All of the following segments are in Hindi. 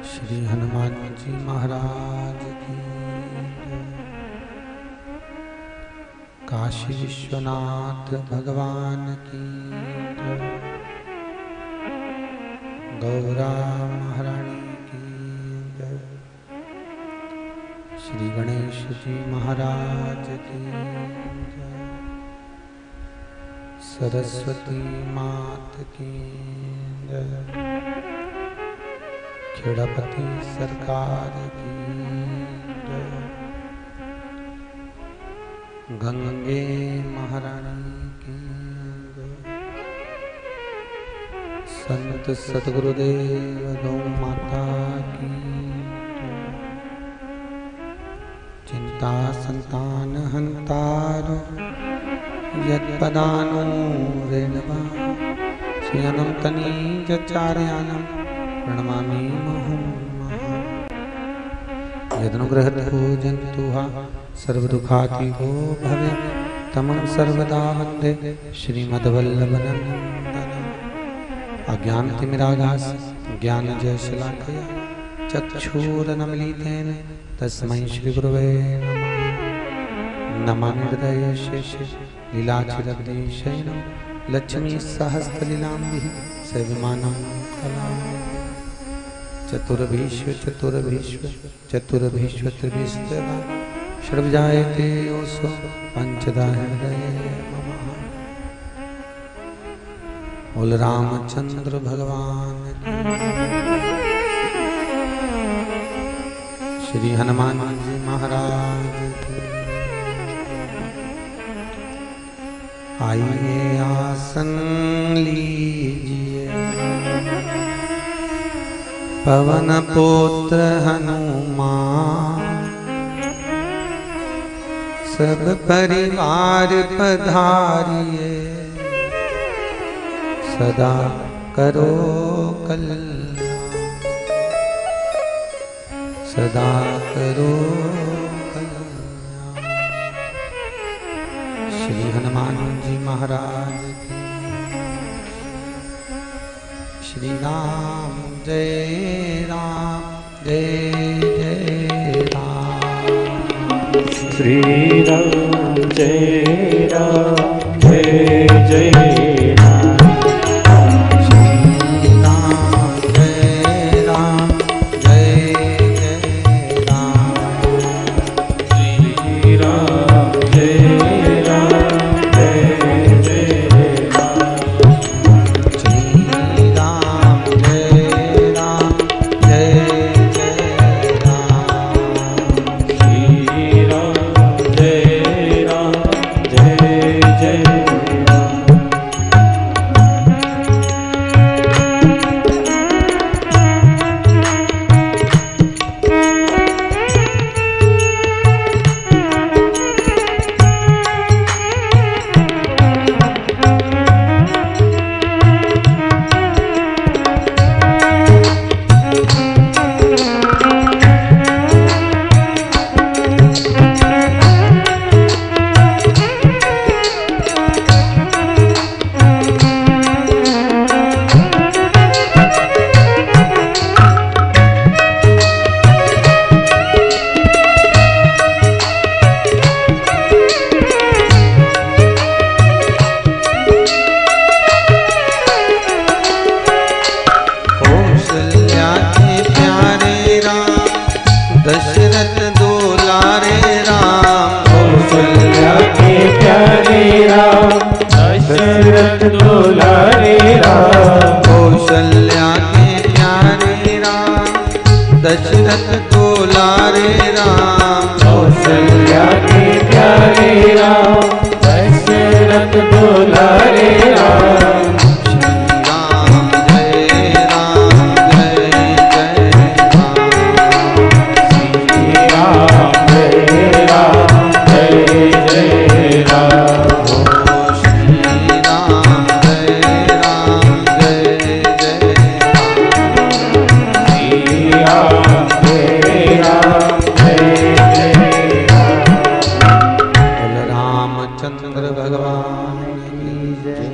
श्री हनुमान जी महाराज की काशी विश्वनाथ भगवान की गौरा महारानी की श्री गणेश जी महाराज की सरस्वती मात की खेड़ापति सरकार की गंगे महारानी की संत सतगुरुदेव गौ माता की चिंता संतान हंतारो यत्पदानो रेणवा श्रीयनं तनीजचार्यानं प्रणमामि मुहुं यदनुग्रहतो जन्तुः सर्वदुःखातिको भवेत् तमं सर्वदा वन्दे श्रीमद्वल्लभनन्दनम् अज्ञानतिमिरागास्य ज्ञानजयशलाकया चक्षुरुन्मीलितेन तस्मै श्रीगुरवे नमः। नमामि हृदये शेषे लीलाचिरग्रीशयनं लक्ष्मीसहस्रलीलाम्बिः सेव्यमानं कलाम् चतुर्भीष्व त्रिभिस्तदा षड्भुजायते योऽसो पञ्चधा हृदये मम। बोल रामचंद्र भगवान की श्री हनुमान जी महाराज की। आइए आसन लीजिए पवन पुत्र हनुमान सब परिवार पधारिए सदा करो कल्याण सदा करो कल्याण। श्री हनुमान जी महाराज की। श्री राम जय राम जय जय राम। श्री राम जय राम जय जय राम। श्री राम जय राम जय जय राम। श्री राम जय राम जय जय राम। श्री राम जय राम जय जय राम। श्री राम जय राम जय जय राम। कौशल्या के प्यारे राम दशरथ दुलारे राम। कौशल्या के प्यारे राम दशरथ दुलारे राम। कौशल्या के प्यारे राम दशरथ दुलारे राम। कौशल्या के प्यारे राम दशरथ दुलारे राम। श्री राम जय राम जय जय राम। श्री राम जय राम जय जय राम। श्री राम जय राम जय जय राम। बोल रामचंद्र भगवान की जय।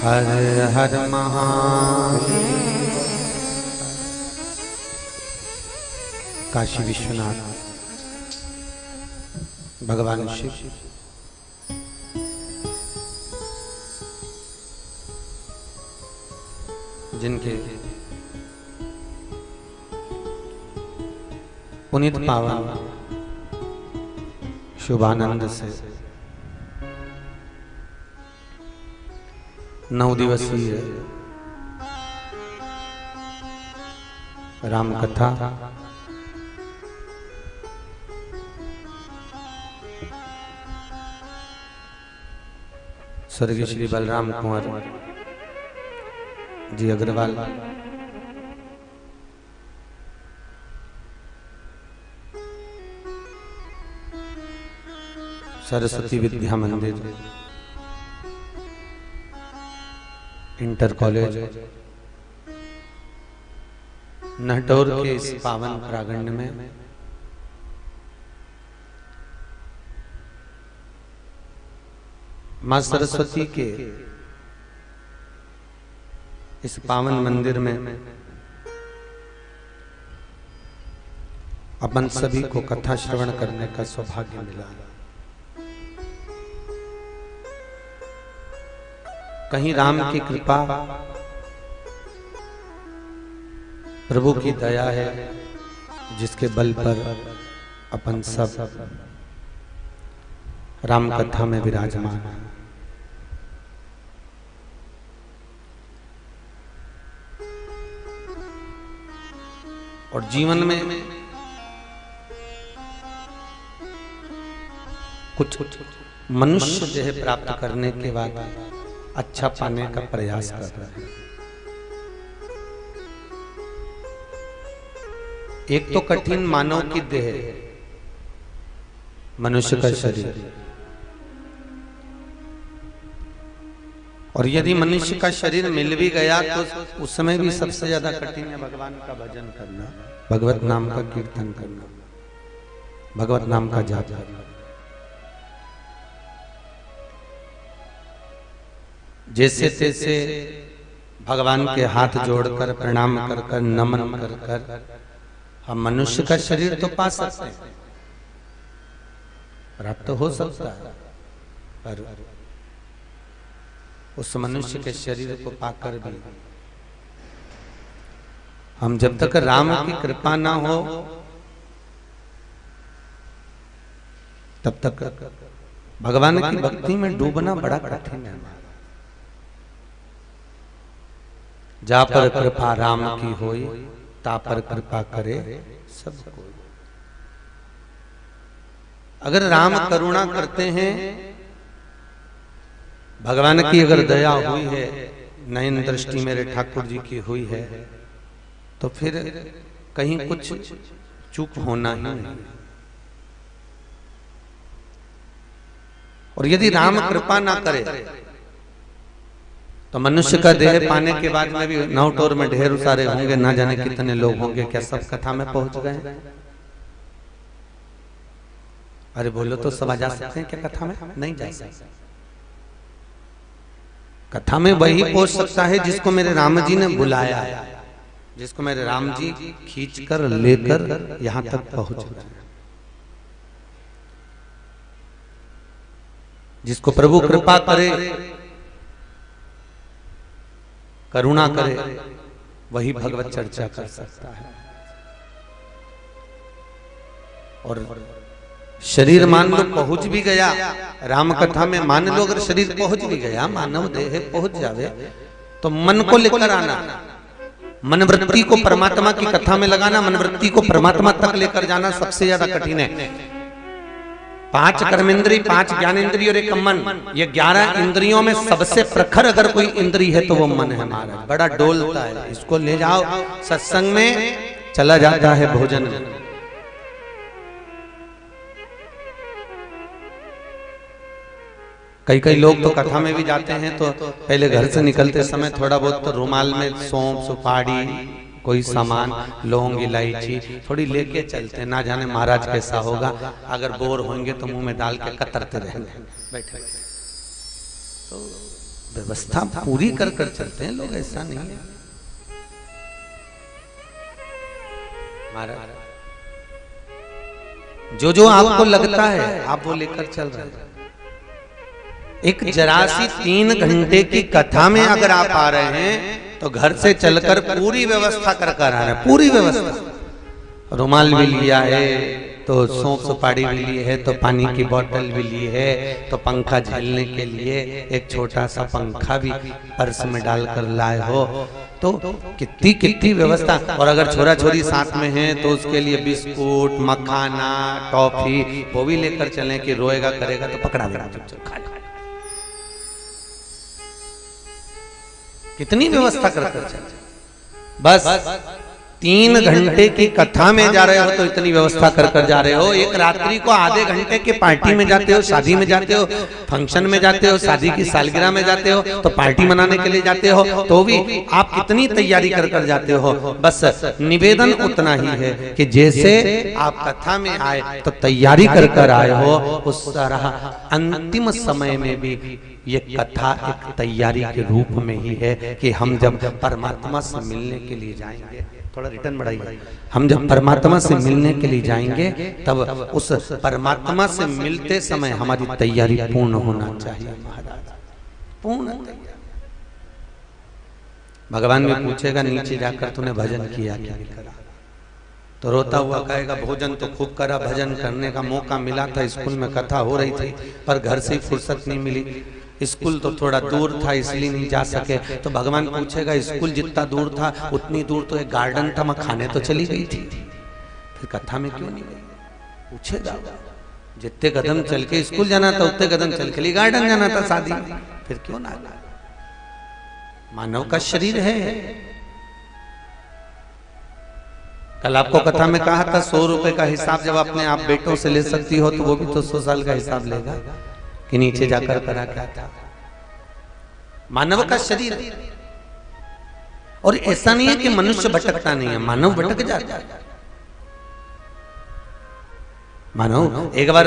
हर हर महादेव। काशी विश्वनाथ भगवान शिव जिनके पुनीत पावन शुभानंद से 9 दिवसीय राम कथा स्वर्गीय श्री बलराम कुंवर जी अग्रवाल सरस्वती विद्या मंदिर इंटर कॉलेज नहटौर के इस पावन प्रांगण में मां सरस्वती के इस पावन मंदिर में अपन सभी को कथा श्रवण करने का सौभाग्य मिला। कहीं राम की कृपा प्रभु की दया है जिसके बल पर अपन सब राम कथा में विराजमान है। और जीवन में कुछ मनुष्य देह प्राप्त करने के बाद अच्छा पाने का प्रयास कर रहे हैं। एक तो कठिन मानव की देह, मनुष्य का शरीर, और यदि मनुष्य का शरीर मिल भी गया तो उस समय भी सबसे ज्यादा कठिन है भगवान का भजन करना, भगवत नाम का कीर्तन करना, भगवत नाम का जाप करना। जैसे तैसे भगवान के हाथ जोड़कर प्रणाम कर कर नमन कर कर हम मनुष्य का शरीर तो पा सकते हैं, प्राप्त हो सकता है, पर उस मनुष्य के शरीर को पाकर भी हम जब तक राम की कृपा ना हो तब तक भगवान की भक्ति में डूबना बड़ा कठिन है। जा पर कृपा राम की होई ता पर कृपा करे सब कोई। अगर राम करुणा करते हैं, भगवान की अगर दया हुई है, नयन दृष्टि मेरे ठाकुर जी की हुई है, तो फिर कहीं कुछ चूक होना ही नहीं। और यदि राम कृपा ना करे तो मनुष्य का देह पाने के बाद में भी नौटोर में ढेर सारे होंगे, ना जाने कितने लोग होंगे। क्या सब कथा में पहुंच गए? अरे बोलो तो सब आ जा सकते हैं क्या कथा में? नहीं जा सकते। कथा में वही पहुंच सकता है जिसको मेरे राम जी ने बुलाया, जिसको मेरे राम जी खींच कर लेकर यहां तक पहुंच गए, जिसको प्रभु कृपा करे, करुणा करे, वही भगवत चर्चा कर सकता है। और शरीर मान लो पहुंच भी गया राम कथा में, मान लो अगर शरीर पहुंच भी गया, मानव देह पहुंच जावे, तो मन को लेकर आना, मन वृत्ति को परमात्मा की कथा में लगाना, मन वृत्ति को परमात्मा तक लेकर जाना सबसे ज्यादा कठिन है। 5 कर्मेंद्रिय, 5 ज्ञानेंद्रिय और 1 मन, ये 11 इंद्रियों में सबसे प्रखर अगर कोई इंद्रिय है तो वो मन है हमारा। बड़ा डोलता है, इसको ले जाओ सत्संग में, चला जाता है भोजन में। कई लोग तो कथा में भी जाते हैं तो पहले घर से निकलते समय थोड़ा बहुत तो रुमाल में सौंफ, सुपारी, कोई सामान, लौंग, इलायची थोड़ी लेके चलते, ना जाने महाराज कैसा होगा, अगर बोर होंगे तो मुंह में डाल के कतरते रहेंगे बैठे। तो व्यवस्था पूरी कर कर चलते हैं लोग, ऐसा नहीं है महाराज। जो जो आपको लगता है आप वो लेकर चल रहे हैं। एक जरासी 3 घंटे की कथा में अगर आप आ रहे हैं तो घर से चलकर पूरी व्यवस्था कर कर आ रहे हैं, पूरी व्यवस्था। रुमाल भी लिया है, तो सौंफ सुपारी भी ली है, तो पानी की बोतल भी ली है, तो पंखा झेलने के लिए एक छोटा सा पंखा भी पर्स में डालकर लाए हो। तो कितनी कितनी व्यवस्था। और अगर छोरा छोरी साथ में है तो उसके लिए बिस्कुट, मखाना, टॉफी वो भी लेकर चलें कि रोएगा करेगा तो पकड़ा देना, खा। कितनी व्यवस्था कर चले। बस 3 घंटे की कथा में जा रहे हो तो इतनी व्यवस्था कर कर जा रहे हो। एक रात्रि को आधे घंटे के पार्टी में जाते हो, शादी में जाते हो, फंक्शन में जाते हो, शादी की सालगिरह में जाते हो, तो पार्टी मनाने के लिए जाते हो, तो भी आप कितनी तैयारी कर कर जाते हो। बस निवेदन उतना ही है कि जैसे आप कथा में आए तो तैयारी कर कर आए हो, उस तरह अंतिम समय में भी ये कथा एक तैयारी के रूप में ही है कि हम जब परमात्मा से मिलने के लिए जाएंगे, थोड़ा रिटर्न बढ़ाइए, हम जब परमात्मा से मिलने के लिए जाएंगे तब उस परमात्मा से मिलते समय हमारी तैयारी पूर्ण होना चाहिए महाराज, पूर्ण तैयारी। भगवान भी पूछेगा नीचे जाकर तूने भजन किया क्या नहीं करा, तो रोता हुआ कहेगा भोजन तो खूब करा, भजन करने का मौका मिला था, स्कूल में कथा हो रही थी पर घर से फुर्सत नहीं मिली, स्कूल तो थोड़ा दूर था इसलिए नहीं जा सके। तो भगवान पूछेगा स्कूल जितना दूर था उतनी दूर तो एक गार्डन था, मैं खाने तो चली गई थी, फिर कथा में क्यों नहीं गई? पूछेगा। जितने कदम चल के स्कूल जाना था उतने कदम चल के लिए गार्डन जाना था शादी, फिर क्यों ना गया? मानव का शरीर है। कल आपको कथा में कहा था 100 रुपए का हिसाब जब अपने आप बेटों से ले सकती हो तो वो भी तो 100 साल का हिसाब लेगा कि नीचे जाकर करा क्या था। मानव का शरीर। और ऐसा नहीं है कि मनुष्य भटकता नहीं है, मानव भटक जाता है। मानव एक बार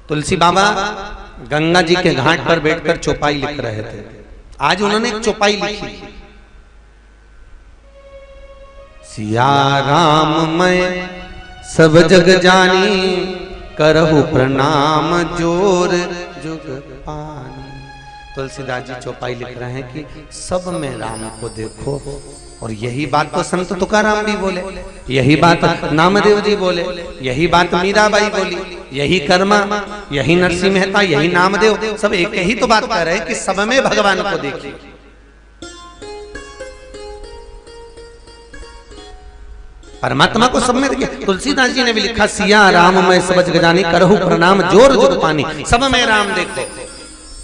तुलसी बाबा गंगा जी के घाट पर बैठकर चौपाई लिख रहे थे। आज उन्होंने एक चौपाई लिखी, सिया राम मैं सब जग जानी, करहु प्रणाम जोर जुग पानी। तुलसीदास जी चौपाई लिख रहे हैं कि सब में राम को देखो। और यही बात तो संत तुकाराम भी बोले, यही बात नामदेव जी बोले, यही बात मीराबाई बोली, यही कर्मा, यही नरसिंह मेहता, यही नामदेव, सब एक ही तो बात कह रहे हैं कि सब में भगवान को देखिए। परमात्मा को सब में देखिए। तुलसीदास जी ने भी लिखा सिया राम मैं सब जग जानी, करहु प्रणाम जोर जुग पानी, सब में राम देखो।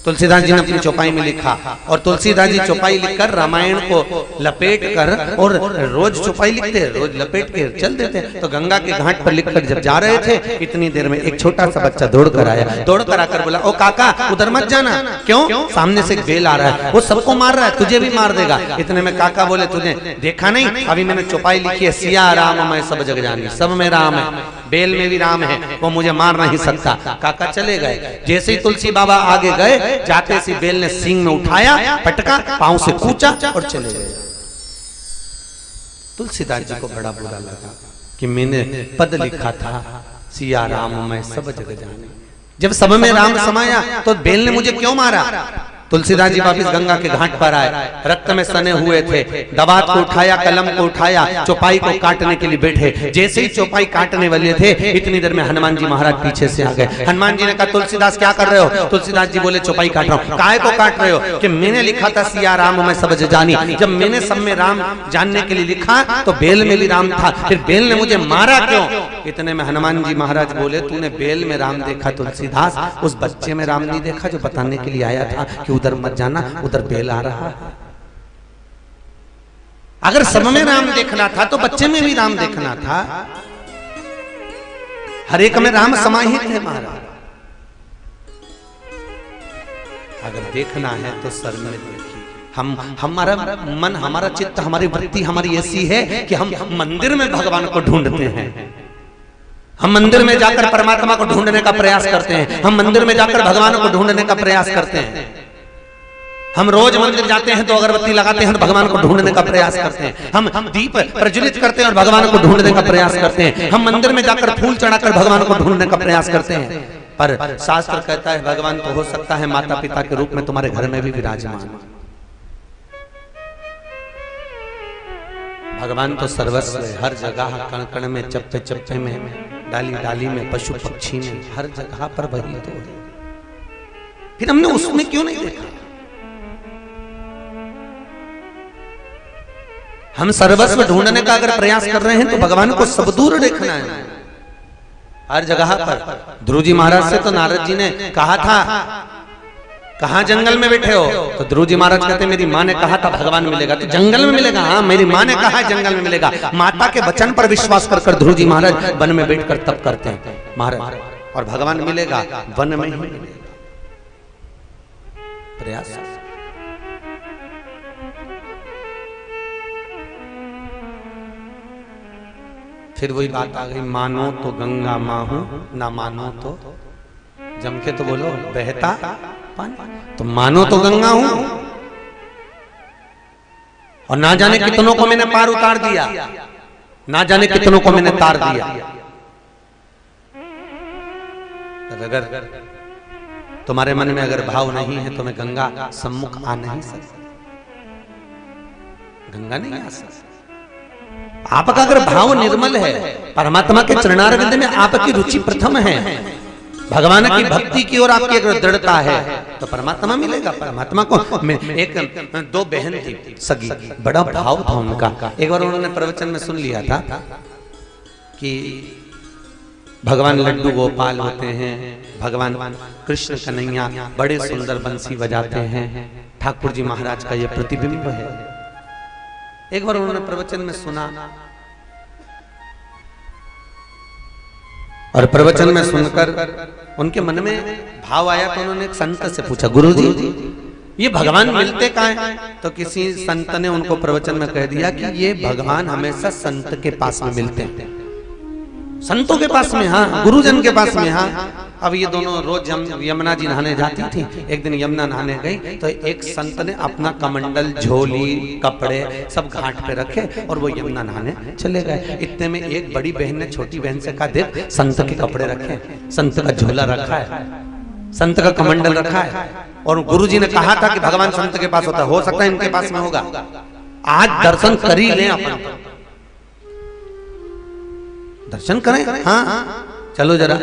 तुलसीदास जी ने अपनी चौपाई में लिखा। और तुलसीदास जी चौपाई लिखकर रामायण को लपेट कर, और रोज चौपाई लिखते, रोज लपेट के चल देते। तो गंगा के घाट पर लिखकर जब जा रहे थे इतनी देर में एक छोटा सा बच्चा दौड़ कर आया, दौड़ कर आकर बोला ओ काका उधर मत जाना। क्यों? सामने से एक बेल आ रहा है, वो सबको मार रहा है, तुझे भी मार देगा। इतने में काका बोले तुझे देखा नहीं, अभी मैंने चौपाई लिखी है सिया राम मैं सब जग जानी, सब में राम है, बेल में भी राम है, वो मुझे मार नहीं सकता। काका चले गए। जैसे ही तुलसी बाबा आगे गए, जाते सी बेल ने सींग में उठाया, पटका, पांव से कूचा और चले गए। तुलसीदास जी को बड़ा बुरा लगा कि मैंने पद लिखा था सिया राम मैं सब जग जाने, जब सब में राम समाया तो बेल ने मुझे क्यों मारा? तुलसीदास जी वापिस गंगा के घाट पर आए, रक्त में सने हुए थे, दवात को उठाया, कलम को उठाया, चौपाई को काटने के लिए बैठे। जैसे ही चौपाई काटने वाले थे इतनी देर में हनुमान जी महाराज पीछे से आ गए। हनुमान जी ने कहा तुलसीदास क्या कर रहे हो? तुलसीदास जी बोले चौपाई काट रहा हूँ। काहे को काट रहे हो? कि मैंने लिखा था सिया राम मैं सब जग जानी, जब मैंने सब में राम जानने के लिए लिखा तो बेल में भी राम था, फिर बेल ने मुझे मारा क्यों? इतने में हनुमान जी महाराज बोले तूने बेल में राम देखा तुलसीदास, उस बच्चे में राम नहीं देखा जो बताने के लिए आया था कि उधर मत जाना, उधर बेल आ रहा है। अगर सब में राम देखना था तो बच्चे में भी राम देखना था। हर एक में राम समाहित है महाराज। अगर देखना है तो सर में देखिए। हमारा मन, हमारा चित्त, हमारी वृत्ति हमारी ऐसी है कि हम मंदिर में भगवान को ढूंढते हैं, हम मंदिर में जाकर परमात्मा को ढूंढने का प्रयास करते हैं, हम मंदिर में जाकर भगवान को ढूंढने का प्रयास करते हैं। हम रोज मंदिर जाते हैं तो अगरबत्ती लगाते हैं और भगवान को ढूंढने का प्रयास करते हैं। हम दीप प्रज्वलित करते हैं और भगवान को ढूंढने का प्रयास करते हैं। हम मंदिर में जाकर फूल चढ़ाकर भगवान को ढूंढने का प्रयास करते हैं। पर शास्त्र कहता है भगवान तो हो सकता है माता पिता के रूप में तुम्हारे घर में भी विराजमान। भगवान तो सर्वस्व है, हर जगह, कण कण में, चप्पे चप्पे में, डाली डाली में, पशु पक्षी में, हर जगह पर वही तो है। फिर हमने उसमें क्यों नहीं देखा? हम सर्वस्व ढूंढने का अगर प्रयास कर रहे हैं तो भगवान को सब दूर देखना है, हर जगह पर। ध्रुव जी महाराज से तो नारद जी ने कहा था कहां जंगल में बैठे हो? तो ध्रुव जी महाराज कहते मेरी माँ ने कहा था भगवान मिलेगा तो जंगल में मिलेगा। हाँ, मेरी माँ ने कहा जंगल में मिलेगा। माता के वचन पर विश्वास कर ध्रुव जी महाराज वन में बैठकर तप करते हैं महाराज, और भगवान मिलेगा वन में ही मिलेगा। प्रयास। फिर वही बात आ गई, मानो तो गंगा माँ हूं, ना मानो तो जम के तो बोलो बहता पानी। तो मानो तो गंगा हूं और ना जाने कितनों को मैंने पार उतार दिया, ना जाने कितनों को मैंने तार दिया। अगर तुम्हारे मन में अगर भाव नहीं है तो मैं गंगा सम्मुख आ नहीं सकता, गंगा नहीं आ सकता। आपका अगर भाव निर्मल है, परमात्मा के चरणारविंद में आपकी रुचि प्रथम है, भगवान की भक्ति की ओर आपकी अगर दृढ़ता है तो परमात्मा मिलेगा। परमात्मा को एक दो बहन थी सगी, बड़ा भाव था उनका। एक बार उन्होंने प्रवचन में सुन लिया था कि भगवान लड्डू गोपाल होते हैं, भगवान कृष्ण कन्हैया बड़े सुंदर बंसी बजाते हैं, ठाकुर जी महाराज का ये प्रतिबिंब है। एक बार उन्होंने प्रवचन में सुना और प्रवचन में सुनकर उनके मन में भाव आया तो उन्होंने एक संत से पूछा, गुरुजी ये भगवान मिलते कहाँ हैं? तो किसी संत ने उनको प्रवचन में कह दिया कि ये भगवान हमेशा संत के पास में मिलते हैं, संतों के पास में, हाँ, गुरुजन के पास में। हाँ, अब ये दोनों रोज यमुना जी नहाने जाती थी। एक दिन यमुना नहाने गई तो एक संत ने अपना कमंडल, झोली, कपड़े सब घाट पे रखे और वो यमुना नहाने चले गए। इतने में एक बड़ी बहन ने छोटी बहन से कहा, देख संत के कपड़े रखे, संत का झोला रखा है, संत का कमंडल रखा है। और गुरुजी ने कहा था कि भगवान संत के पास होता है, हो सकता है इनके पास में होगा, आज दर्शन कर ही लें, अपन दर्शन करें। हाँ चलो जरा।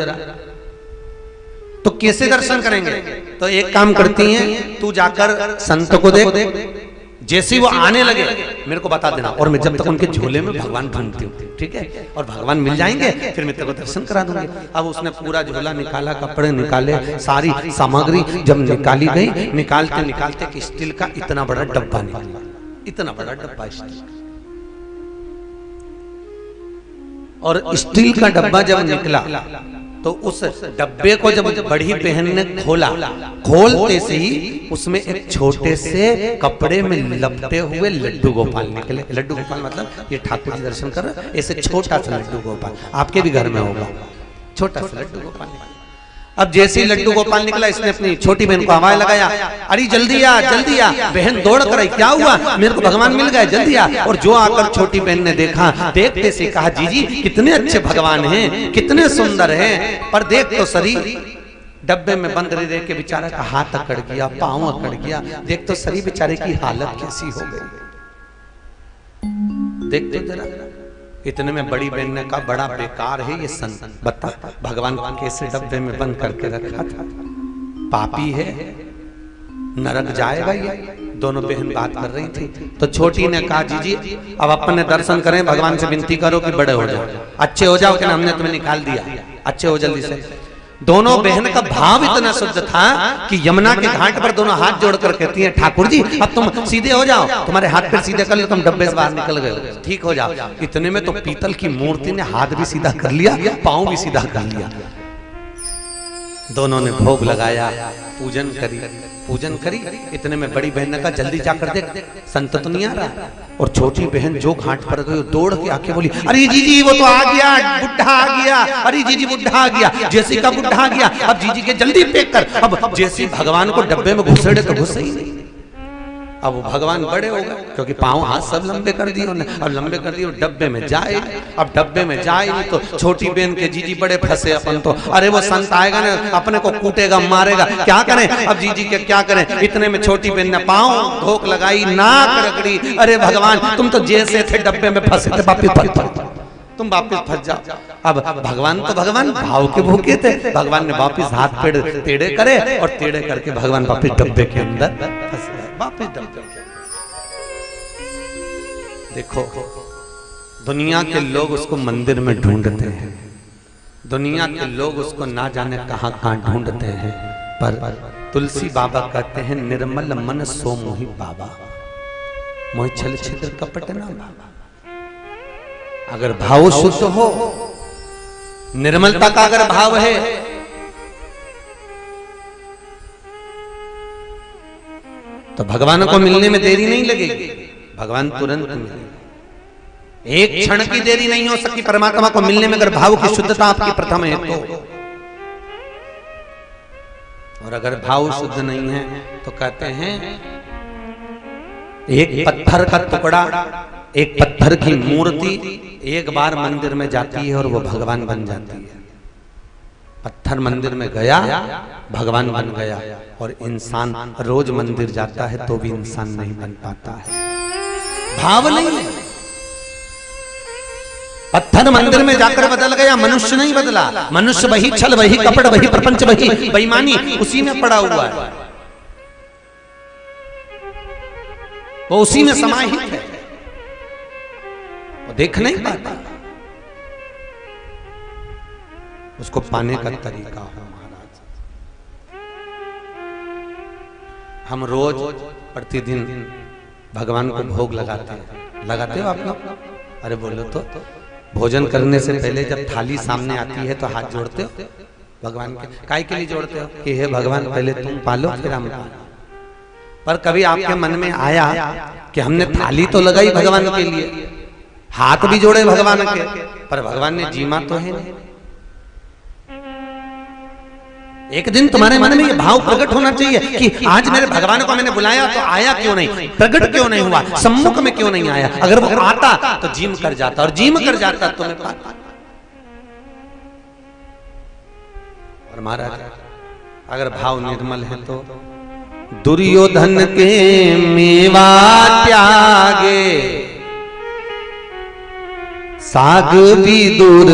तो कैसे दर्शन करेंगे? तो एक काम करती हैं, तू जाकर संत को देख, जैसे वो आने लगे मेरे को बता देना, और मैं जब तक उनके झोले में भगवान ढूंढती हूँ, ठीक है, और भगवान मिल जाएंगे फिर मैं तेरे को दर्शन करा दूंगी। अब उसने पूरा झोला निकाला, कपड़े निकाले, सारी सामग्री जब निकाली गई, निकालते निकालते कि स्टील का इतना बड़ा डब्बा निकला, इतना बड़ा डब्बा स्टील। और स्टील का डब्बा जब निकला तो उस डब्बे को जब बड़ी बहन ने खोला, खोलते से ही उसमें एक छोटे से कपड़े में लपटे हुए लड्डू गोपाल निकले। लड्डू गोपाल मतलब ये ठाकुर जी दर्शन कर, ऐसे छोटा सा लड्डू गोपाल, आपके भी घर में होगा छोटा सा लड्डू गोपाल। अब जैसे ही लड्डू गोपाल निकला, इसने अपनी छोटी बहन को आवाज लगाया, अरे जल्दी आ जल्दी आ। बहन दौड़ कर आई, क्या हुआ? मेरे को भगवान मिल गए, जल्दी आ। और जो आकर छोटी बहन ने देखा, देखते से कहा, जीजी कितने अच्छे भगवान हैं, कितने सुंदर हैं, पर देख तो सरी डब्बे में बंद रह के बेचारा का हाथ अकड़ गया, पांव अकड़ गया, देख तो सरी बेचारे की हालत कैसी हो गई, देख तो जरा। इतने में बड़ी बहन ने कहा, बड़ा बेकार है ये संत, बता भगवान कैसे डब्बे में बंद करके रखा था, पापी है, नरक जाएगा ये। दोनों बहन बात कर रही थी तो छोटी ने कहा, जीजी अब अपन ने दर्शन करें, भगवान से विनती करो कि बड़े हो जाओ, अच्छे हो जाओ, कि हमने तुम्हें निकाल दिया, अच्छे हो जल्दी से। दोनों बहन का भाव इतना शुद्ध था कि यमुना के घाट पर दोनों हाथ जोड़कर कहती हैं, ठाकुर जी अब तुम सीधे हो जाओ, तुम्हारे हाथ पर सीधे कर लो, तुम डब्बे से बाहर निकल गए, ठीक हो जाओ। इतने में तो पीतल की मूर्ति ने हाथ भी सीधा कर लिया, पांव भी सीधा कर लिया। दोनों ने भोग लगाया, पूजन करी। इतने में बड़ी बहन ने कहा, जल्दी जाकर देख संत तो नहीं आ रहा। और छोटी बहन जो घाट पर गई दौड़ के आके बोली, अरे जीजी वो तो आ गया, बुढ़ा आ गया, अरे जीजी बुढ़ा आ गया, जैसे का बुढ़ा आ गया, अब जीजी के जल्दी पैक कर। अब जैसे भगवान को डब्बे में घुसेड़े तो घुसे ही नहीं, अब वो भगवान बड़े हो गए क्योंकि पांव हाथ सब लंबे कर दिए उन्होंने। अब लंबे कर दिए, डब्बे में जाए, अब डब्बे में जाए नहीं तो छोटी बहन के जीजी बड़े फंसे अपन तो। अरे वो संत आएगा ना अपने को कूटेगा मारेगा, क्या करें अब जीजी के क्या करें। इतने में छोटी बहन ने पांव धोक लगाई, नाक रगड़ी। अरे भगवान तुम तो जैसे थे डब्बे में फंसे थे वापिस तुम वापिस फंस जाओ। अब भगवान तो भगवान भाव के भूखे थे, भगवान ने वापिस हाथ पेड़ टेढ़े करे और टेढ़े करके भगवान वापिस डब्बे के अंदर फंस गए, वापिस डब्बे के अंदर। देखो दुनिया के लोग उसको मंदिर में ढूंढते हैं, दुनिया के लोग उसको ना जाने कहां कहां ढूंढते हैं, पर तुलसी बाबा कहते हैं निर्मल मन सो मोहि बाबा, मोहि छल छिद्र कपट ना बाबा। अगर भाव शुद्ध हो, निर्मलता का अगर भाव है, तो भगवान को मिलने में देरी नहीं लगेगी, भगवान तुरंत मिलेंगे। एक क्षण की देरी नहीं हो सकती परमात्मा को मिलने में, अगर भाव की शुद्धता आपकी प्रथम है तो। और अगर भाव शुद्ध नहीं है तो कहते हैं एक पत्थर का टुकड़ा, एक पत्थर की मूर्ति एक बार मंदिर में जाती है और वो भगवान बन जाती है। पत्थर मंदिर में गया भगवान बन गया, और इंसान रोज मंदिर जाता है तो भी इंसान नहीं बन पाता है, भाव नहीं है। पत्थर मंदिर में जाकर बदल गया, मनुष्य नहीं बदला। मनुष्य वही छल, वही कपट, वही प्रपंच, वही बेईमानी उसी में पड़ा हुआ है, वो उसी में समाहित है, वो देख नहीं पाता। उसको पाने का तरीका हो महाराज। हम रोज प्रतिदिन भगवान को भोग लगाते हैं, लगाते हो आप लोग? अरे बोलो तो, भोजन करने से पहले जब थाली सामने आती है तो हाथ जोड़ते हो भगवान के? काहे के लिए जोड़ते हो? कि हे भगवान पहले तुम पालो फिर हम पालो। पर कभी आपके मन में आया कि हमने थाली तो लगाई भगवान के लिए, हाथ भी जोड़े भगवान के, पर भगवान ने जीमा तो है नहीं। एक दिन तुम्हारे मन में ये भाव प्रकट होना चाहिए कि आज मेरे भगवान को मैंने बुलाया तो आया क्यों नहीं, प्रकट क्यों नहीं हुआ, सम्मुख में क्यों नहीं आया। अगर वो आता तो जीम कर जाता, और जीम कर जाता तो मैं पाता। और महाराज अगर भाव निर्मल है तो दुर्योधन के मेवा त्यागे, साग भी दूर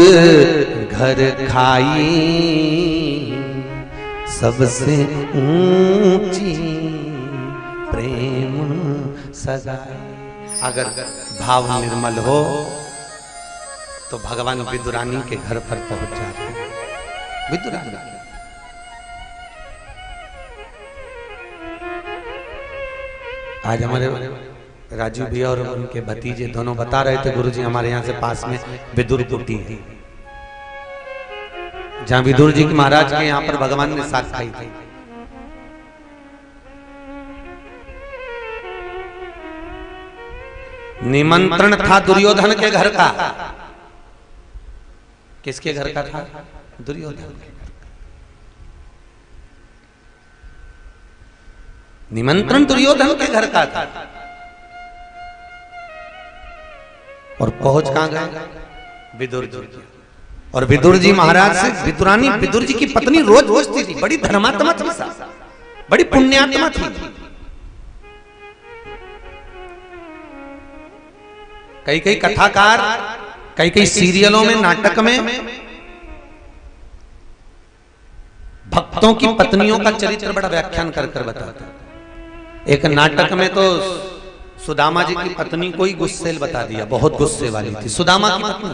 घर खाई, सबसे ऊंची प्रेम सगाई। अगर भाव निर्मल हो तो भगवान विदुरानी के घर पर पहुंच जाते हैं। विदुरानी आज हमारे राजू भैया और उनके भतीजे दोनों बता रहे थे, गुरुजी हमारे यहाँ से पास में विदुर कुटी है, जहां विदुर जी की महाराज के यहाँ पर भगवान ने साग खाई थी। निमंत्रण था दुर्योधन के घर का। किसके घर का था? दुर्योधन के। निमंत्रण दुर्योधन के घर का था। और पहुंच कहां गए? विदुर जी। और विदुर जी महाराज से विदुरानी, विदुर जी की पत्नी रोज पूछती थी, बड़ी धर्मात्मा थी, बड़ी पुण्यात्मा थी। कई कई कथाकार, कई कई सीरियलों में, नाटक में भक्तों की पत्नियों का चरित्र बड़ा व्याख्यान कर कर बताता। एक नाटक में तो सुदामा जी की पत्नी को ही गुस्सेल बता दिया, बहुत गुस्से वाली थी सुदामा की पत्नी।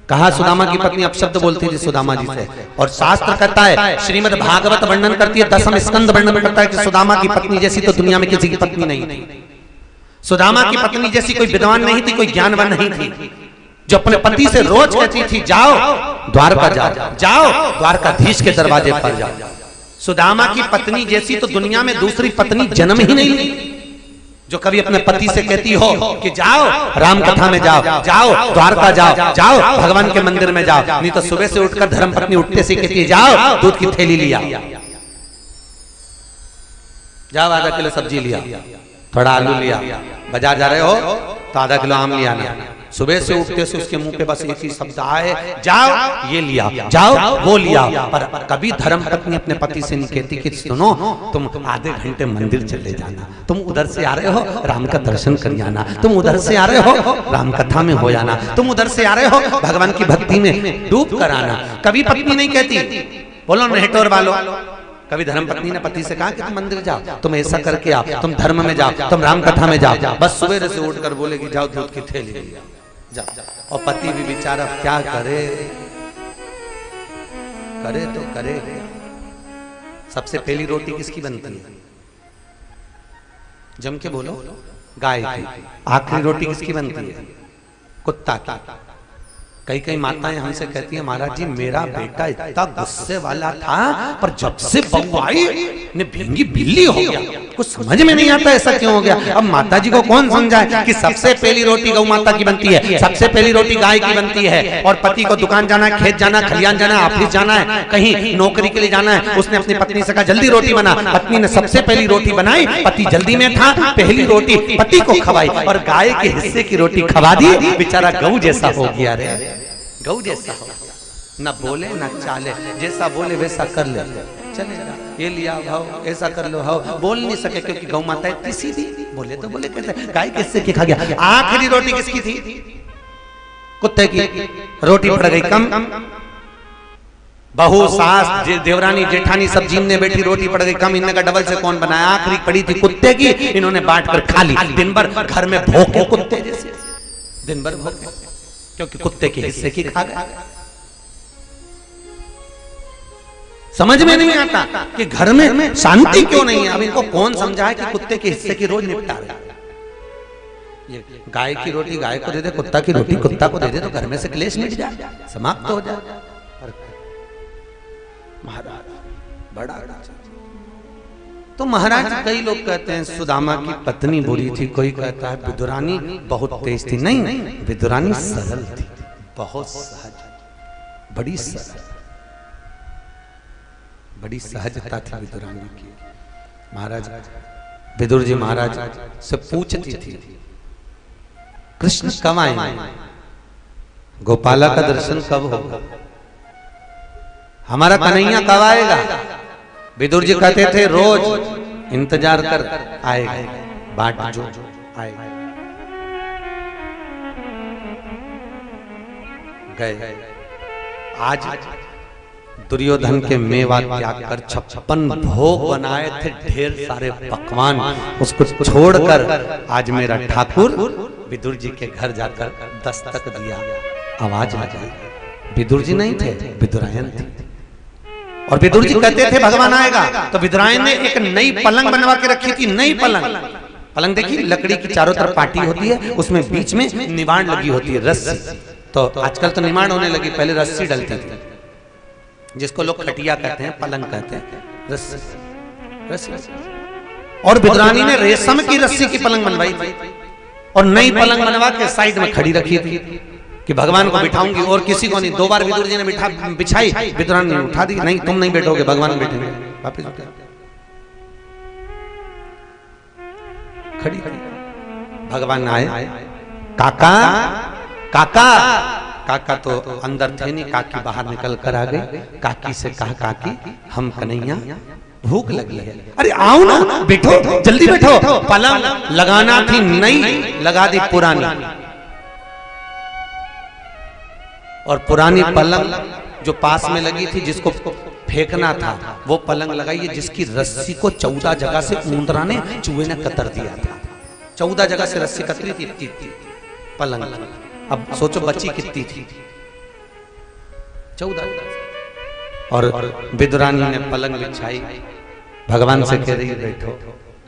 कहा सुदामा की पत्नी अपशब्द बोलती थी सुदामा जी से। और शास्त्र कहता है, श्रीमद् भागवत वर्णन करती है, 10वें स्कंद वर्णन करता है कि सुदामा की पत्नी जैसी तो दुनिया में किसी की पत्नी नहीं थी। सुदामा की पत्नी जैसी कोई विद्वान नहीं थी, कोई ज्ञानवान नहीं थी, जो अपने पति से रोज कहती थी जाओ द्वारका जाओ, जाओ द्वारकाधीश के दरवाजे पर जाओ। सुदामा की पत्नी जैसी तो दुनिया में दूसरी पत्नी जन्म ही नहीं ली, जो कभी अपने पति से कहती हो कि जाओ राम कथा में जाओ, जाओ द्वारका जाओ, जाओ भगवान के मंदिर में जाओ। नहीं तो सुबह से उठकर धर्मपत्नी उठते से कहती है जाओ दूध की थैली लिया, जाओ आधा किलो सब्जी लिया, थोड़ा आलू लिया, बाजार जा रहे हो तो आधा किलो आम लिया ना। सुबह से उठते से उसके मुंह पे बस एक ही शब्द आए, जाओ ये लिया, जाओ वो लिया। पर कभी धर्म पत्नी अपने पति से नहीं कहती कि सुनो तुम आधे घंटे मंदिर चले जाना, तुम उधर से आ रहे हो राम का दर्शन कर जाना, तुम उधर से आ रहे हो राम कथा में हो जाना, तुम उधर से आ रहे हो भगवान की भक्ति में डूब कर आना। कभी पत्नी नहीं कहती, बोलो नेटोर वालों, कभी धर्म पत्नी ने पति से कहा कि तुम मंदिर जाओ, तुम ऐसा करके आओ, तुम धर्म में जाओ, तुम राम कथा में जाओ। बस सुबह से उठकर बोलेगी जाओ दूध की थैली ले आओ, जाओ। और पति भी बेचारा क्या करे, करे तो करे। सबसे पहली रोटी किसकी बनती है? जम के बोलो, गाय की। आखिरी रोटी किसकी बनती है? कुत्ता की। कई कई माताएं हमसे कहती हैं महाराज जी मेरा बेटा इतना गुस्से वाला था पर जब से बहू आई ने भिंगी बिल्ली हो गया, कुछ समझ में नहीं आता ऐसा क्यों हो गया। अब माता जी को कौन समझाए कि सबसे पहली रोटी गौ माता की बनती है, सबसे पहली रोटी गाय की बनती है। और पति को दुकान जाना है, खेत जाना, खलियान जाना है, ऑफिस जाना है, कहीं नौकरी के लिए जाना है, उसने अपनी पत्नी से कहा जल्दी रोटी बना। पत्नी ने सबसे पहली रोटी बनाई, पति जल्दी में था, पहली रोटी पति को खवाई और गाय के हिस्से की रोटी खवा दी। बेचारा गऊ जैसा हो गया रे, गऊ जैसा हो, न बोले न चाले, जैसा बोले वैसा कर ले, चलेगा। ये लिया भाव, ऐसा कर लो भाव, बोल नहीं सके क्योंकि गौ माता इतनी सीधी, बोले तो बोले कैसे। गाय किससे की खा गया? आखिरी रोटी किसकी थी? कुत्ते की। रोटी पड़ गई कम, बहू सास देवरानी जेठानी सब जीमने बैठी, रोटी पड़ गई कम। इनने का डबल से कौन बनाया? आखिरी पड़ी थी कुत्ते की, इन्होंने बांट कर खा ली। दिन भर घर में भोंके कुत्ते जैसे, दिन भर भोंके क्योंकि कुत्ते के हिस्से की खा गए। समझ में नहीं आता कि घर में शांति क्यों नहीं है। अब इनको कौन समझाए कि कुत्ते के हिस्से की रोज निपटा रहे। ये गाय की रोटी गाय को दे दे, कुत्ता की रोटी कुत्ता को दे दे, तो घर में से क्लेश मिट जाए, समाप्त हो जाए। महाराज बड़ा तो महाराज कई लोग कहते हैं सुदामा की पत्नी बुरी थी, कोई कहता है विदुरानी बहुत तेज थी। नहीं, विदुरानी सरल थी, बहुत सहज, बड़ी सरल, बड़ी सहजता थी विदुरानी की। महाराज विदुर जी महाराज से पूछती थी कृष्ण कब आएंगे, गोपाला का दर्शन कब होगा, हमारा कन्हैया कब आएगा। विदुर जी कहते थे रोज इंतजार कर, आएगा, बाट जो आएगा। गए आज दुर्योधन के मेवा त्याग कर 56 भोग बनाए थे, ढेर सारे पकवान, उसको छोड़कर आज मेरा ठाकुर विदुर जी के घर जाकर दस्तक दिया, आवाज लगाई। विदुर जी नहीं थे, विदुरायन थे। और विदुर जी कहते थे भगवान आएगा, तो विदुरायन ने एक नई पलंग बनवा के रखी थी। नई पलंग, पलंग देखी लकड़ी की चारों तरफ पाटी होती है, उसमें बीच में निवाण लगी होती है, रस्सी। तो आजकल तो निवाण होने लगी, पहले रस्सी डलती थी, जिसको लोग खटिया कहते हैं, पलंग कहते हैं, रस्सी रस्सी। और विदुरानी ने रेशम की रस्सी की पलंग बनवाई थी और नई पलंग बनवा के साइड में खड़ी रखी थी कि भगवान को बिठाऊंगी और किसी को नहीं। 2 बार विदुर जी ने बिछाई, विदुरानी ने उठा दी, नहीं तुम नहीं बैठोगे, भगवान बैठेंगे। वापस खड़ी भगवान आए, काका काका, काका तो अंदर थे नहीं, काकी बाहर निकल कर आ गई। काकी से कहा काकी हम कन्हैया भूख लगी है। अरे आओ ना, बैठो, जल्दी बैठो। पलंग लगाना थी नई, लगा दी पुरानी। और पुरानी पलंग जो पास में लगी थी, जिसको फेंकना था, वो पलंग लगाई है जिसकी रस्सी को 14 जगह से ऊंदरा ने, चूहे ने कतर दिया था। 14 जगह से रस्सी कतरी थी पलंग। अब सोचो बची कितनी थी, 14। और विदुरानी ने पलंग बिछाई, भगवान से कह रही बैठो।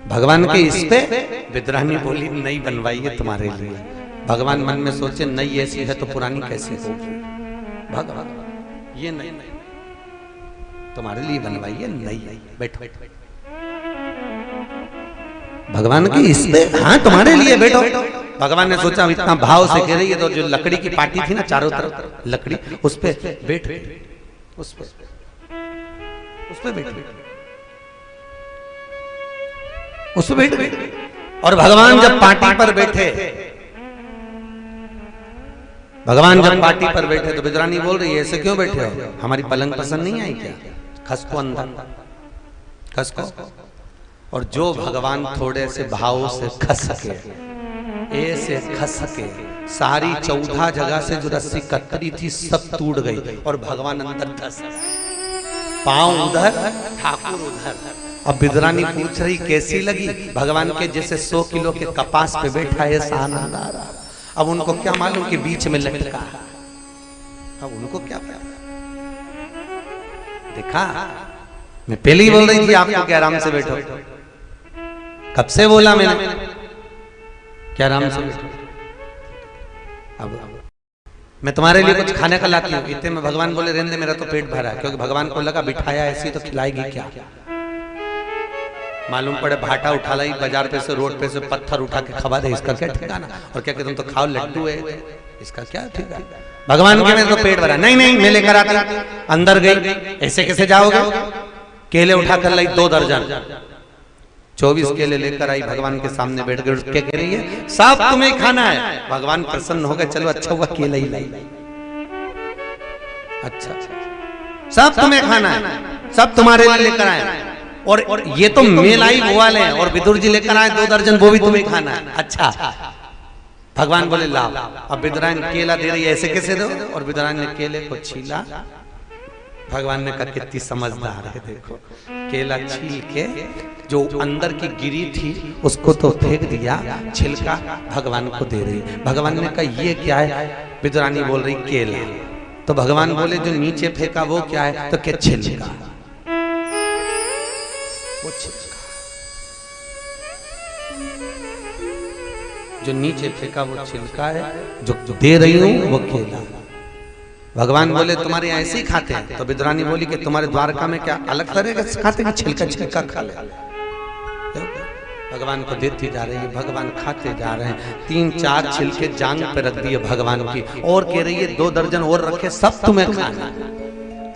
भगवान के इस पे विदुरानी बोली नई बनवाई है तुम्हारे लिए। भगवान मन में सोचे नई ऐसी है तो पुरानी कैसी होगी। भगवान ये नई तुम्हारे लिए बनवाई है, नई, बैठो। भगवान की इस पे, हाँ तुम्हारे लिए बैठो। भगवान ने सोचा इतना भाव से कह रही है तो जो लकड़ी की पाटी थी ना चारों तरफ लकड़ी, उस पे बैठ, उस पे बैठ, उस पे बैठ। और भगवान जब पार्टी पर बैठे, भगवान जब पार्टी पर बैठे तो बिदरानी बोल रही है ऐसे क्यों बैठे हो, हमारी पलंग पसंद नहीं आई क्या, खसको अंदर, खसको। और जो भगवान थोड़े से भाव से खस के, ऐसे खस के, सारी 14 जगह से जो रस्सी कतरी थी सब टूट गई और भगवान अंदर धस, पांव उधर ठाकुर उधर। अब बिदरानी पूछ रही कैसी लगी, भगवान के जैसे 100 किलो के कपास पे बैठा है, आनंद आ रहा। अब उनको क्या मालूम कि बीच में लटका, अब उनको क्या पता। देखा, मैं पहले ही बोल रही थी आपको क्या आराम से बैठो, कब से बोला मैंने क्या आराम से बैठो। अब मैं तुम्हारे लिए कुछ खाने का लाती हूँ, इतने में भगवान बोले रहने दे मेरा तो पेट भरा है, क्योंकि भगवान को लगा बिठाया ऐसी तो खिलाएगी क्या। मालूम पड़े भाटा उठा लाई बाजार पे से, रोड पे से पत्थर उठा के खवा दे, इसका क्या ठिकाना। और क्या कहते तुम तो खाओ लड्डू है, इसका क्या ठिकाना। भगवान के मेरे तो पेट भरा, नहीं नहीं मैं लेकर आती। अंदर गई, ऐसे कैसे जाओगे, केले उठा कर लाई 2 दर्जन, 24 केले लेकर आई, भगवान के सामने बैठ गए। क्या कह रही है, सब तुम्हें खाना है। भगवान प्रसन्न हो गए, चलो अच्छा हुआ केला ही लाई, अच्छा सब तुम्हें खाना है, सब तुम्हारे लिए लेकर आए। और ये तो मेलाई वो वाले हैं, और विदुर जी लेकर आए 2 दर्जन, वो भी तुम्हें खाना है। अच्छा, भगवान बोले लाओ। अब विदुरानी केला दे रही है, ऐसे कैसे दो। और विदुरानी ने केले को छीला, भगवान ने कहा कितनी समझदार है, देखो केला छील के जो अंदर की गिरी थी उसको तो फेंक दिया, छिलका भगवान को दे रही। भगवान ने कहा ये क्या है, विदुरानी बोल रही केला। तो भगवान बोले जो नीचे फेंका वो क्या है, तो क्या छिलका, वो छिलका जो नीचे फेंका वो छिलका है, जो दे रही हूं वो केला। भगवान बोले तुम्हारे यहाँ ऐसे ही खाते हैं। तो विदुरानी बोली कि तुम्हारे द्वारका में क्या अलग तरह का खाते हैं, छिलका छिलका खा ले। भगवान को देती जा रही है, भगवान खाते जा रहे हैं। 3-4 छिलके जांग पे रख दिए भगवान की, और कह रही है 2 दर्जन और रखे, सब तुम्हें खाना,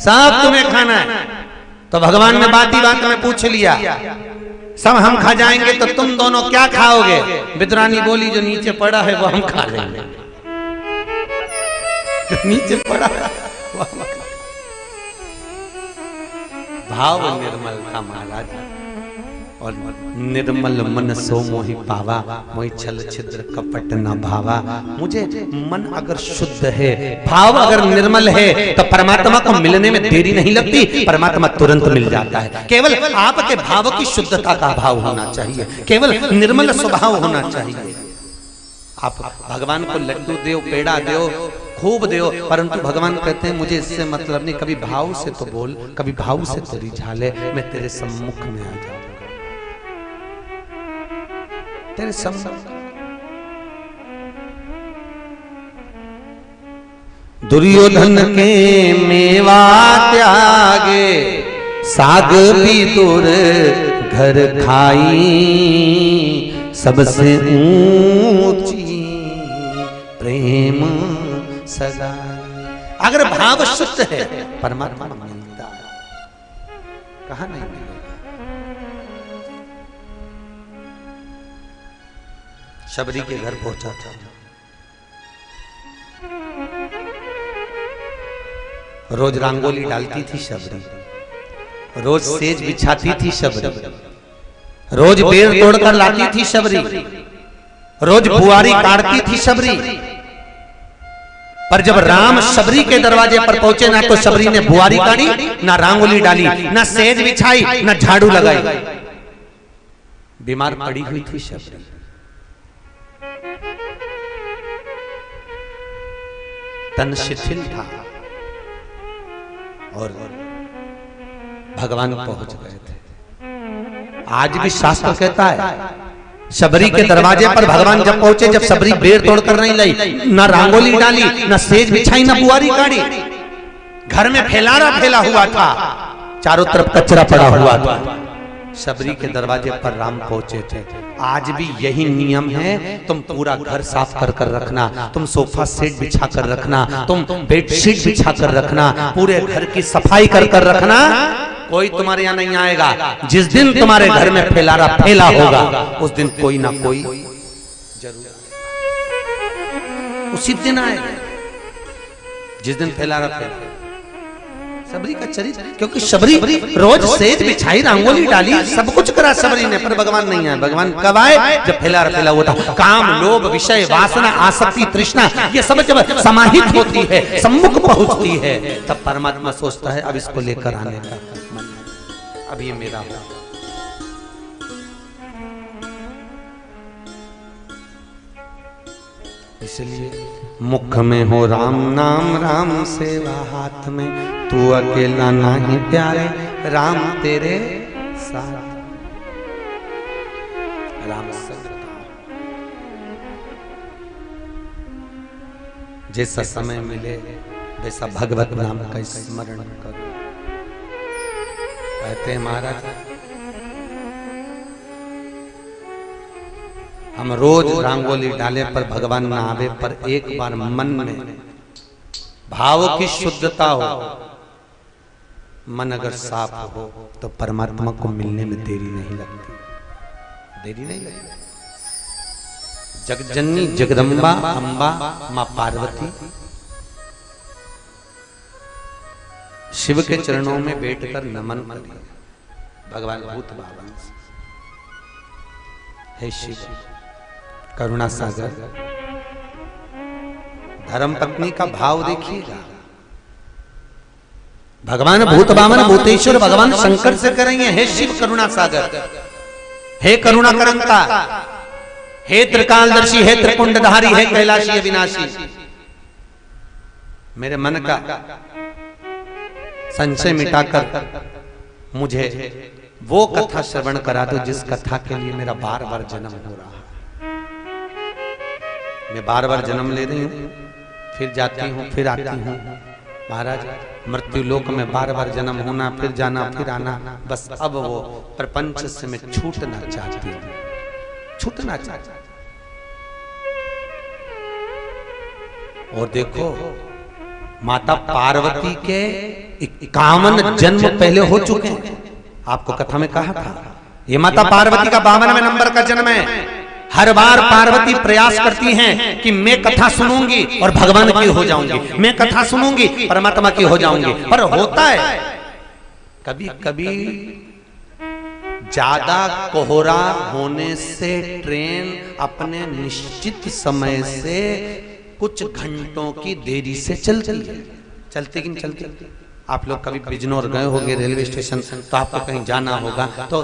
सब तुम्हें खाना है। तो भगवान ने बात ही बात में पूछ लिया, सब हम खा जाएंगे तो तुम दोनों क्या खाओगे। विदुरानी बोली जो नीचे पड़ा है वो हम खा लेंगे, नीचे पड़ा है वो हम खा। भाव निर्मल था महाराज, और निर्मल मन सो मोहि पावा, मोहि छल छिद्र कपट न भावा। मुझे मन अगर शुद्ध है, भाव अगर निर्मल है, तो परमात्मा को मिलने में देरी नहीं लगती, परमात्मा तुरंत मिल जाता है। केवल आपके भाव की शुद्धता का भाव होना चाहिए, केवल निर्मल स्वभाव होना चाहिए। आप भगवान को लड्डू दो, पेड़ा दो, खूब दो, परंतु भगवान कहते हैं मुझे इससे मतलब नहीं, कभी भाव से तो बोल, कभी भाव से तो रिझा ले, मैं तेरे सम्मुख में आ जाऊं, तेरे सम्मुख। दुर्योधन के मेवा त्यागे, साग भी दूर घर खाई, सबसे ऊंची प्रेम सदा। अगर भाव शुद्ध है परमात्मा मिलता है, कहां नहीं मिलेगा। शबरी के घर पहुंचा था, रोज रंगोली डालती थी शबरी, रोज सेज बिछाती थी शबरी, रोज बेर तोड़कर लाती थी शबरी, रोज बुआरी काटती थी शबरी। पर जब राम शबरी के दरवाजे पर पहुंचे, ना तो शबरी ने बुआरी काटी, ना रंगोली डाली, ना सेज बिछाई, ना झाड़ू लगाई। बीमार पड़ी हुई थी शबरी। तन शिथिल था और भगवान पहुंच गए थे। आज भी शास्त्र कहता है शबरी के दरवाजे पर भगवान जब पहुंचे, जब शबरी बेर तोड़कर नहीं लाई, ना रंगोली डाली, ना सेज बिछाई, ना बुआरी काटी, घर में फैलारा फैला हुआ था, चारों तरफ कचरा पड़ा हुआ था, शबरी के दरवाजे पर राम पहुंचे थे। आज भी यही नियम है, तुम पूरा घर साफ कर कर रखना, तुम सोफा सेट बिछा कर रखना, तुम बेडशीट बिछा कर रखना, पूरे घर की सफाई कर कर रखना, कोई तुम्हारे यहाँ नहीं आएगा। जिस दिन तुम्हारे घर में फैलारा फैला होगा उस दिन कोई ना कोई जरूर, उसी दिन आएगा जिस दिन फैलारा फैला। सबरी का चरित्र, क्योंकि सबरी रोज सेज बिछाई, रंगोली डाली, सब कुछ करा सबरी ने, पर भगवान नहीं आए। भगवान कब आए? जब फैलारा फैला हुआ था। काम, लोभ, विषय, वासना, आसक्ति, तृष्णा, ये सब जब समाहित होती है, सम्मुख पहुंचती है, तब परमात्मा सोचता है अब इसको लेकर आने का मन, अब ये मेरा हो। इसलिए मुख में हो राम नाम, राम सेवा हाथ में, तू अकेला नहीं प्यारे, राम तेरे साथ। राम जैसा समय मिले वैसा भगवत नाम का स्मरण करो। कहते हैं महाराज, हम रोज रंगोली डाले पर भगवान ना आवे, पर एक बार मन में भाव की शुद्धता हो, मन अगर साफ हो तो परमात्मा को मिलने में देरी नहीं लगती, देरी नहीं लगती। जगजननी जगदम्बा अम्बा मां पार्वती शिव के चरणों में बैठकर नमन करिए। भगवान भूत बाबा, हे शिव करुणा सागर, धर्म पत्नी का भाव देखिएगा। भगवान भूत बामन भूतेश्वर भगवान शंकर से करेंगे, हे शिव करुणा सागर, हे करुणा करंता, हे त्रिकालदर्शी, हे त्रिपुंडधारी, हे कैलाशी अविनाशी, मेरे मन का संशय मिटाकर मुझे वो कथा श्रवण करा दो जिस कथा के लिए मेरा बार बार जन्म हो रहा है। मैं बार बार जन्म ले रही हूँ, फिर जाती हूँ, फिर आती हूँ। महाराज मृत्यु लोक में बार बार जन्म होना, फिर जाना, फिर आना, बस अब वो प्रपंच से मैं छूटना चाहती हूँ, छूटना चाहती हूँ। और देखो माता पार्वती के 51 जन्म पहले हो चुके हैं। आपको कथा में कहा था ये माता पार्वती का 52वें नंबर का जन्म है। हर बार पार्वती प्रयास करती हैं कि मैं कथा सुनूंगी और भगवान की हो जाऊंगी, मैं कथा सुनूंगी परमात्मा की हो जाऊंगी, पर होता है कभी कभी ज्यादा कोहरा होने से ट्रेन अपने निश्चित समय से कुछ घंटों की देरी से चलती है। चलती कि नहीं चलती? आप लोग कभी बिजनौर गए होंगे रेलवे स्टेशन, तो आपको कहीं जाना होगा तो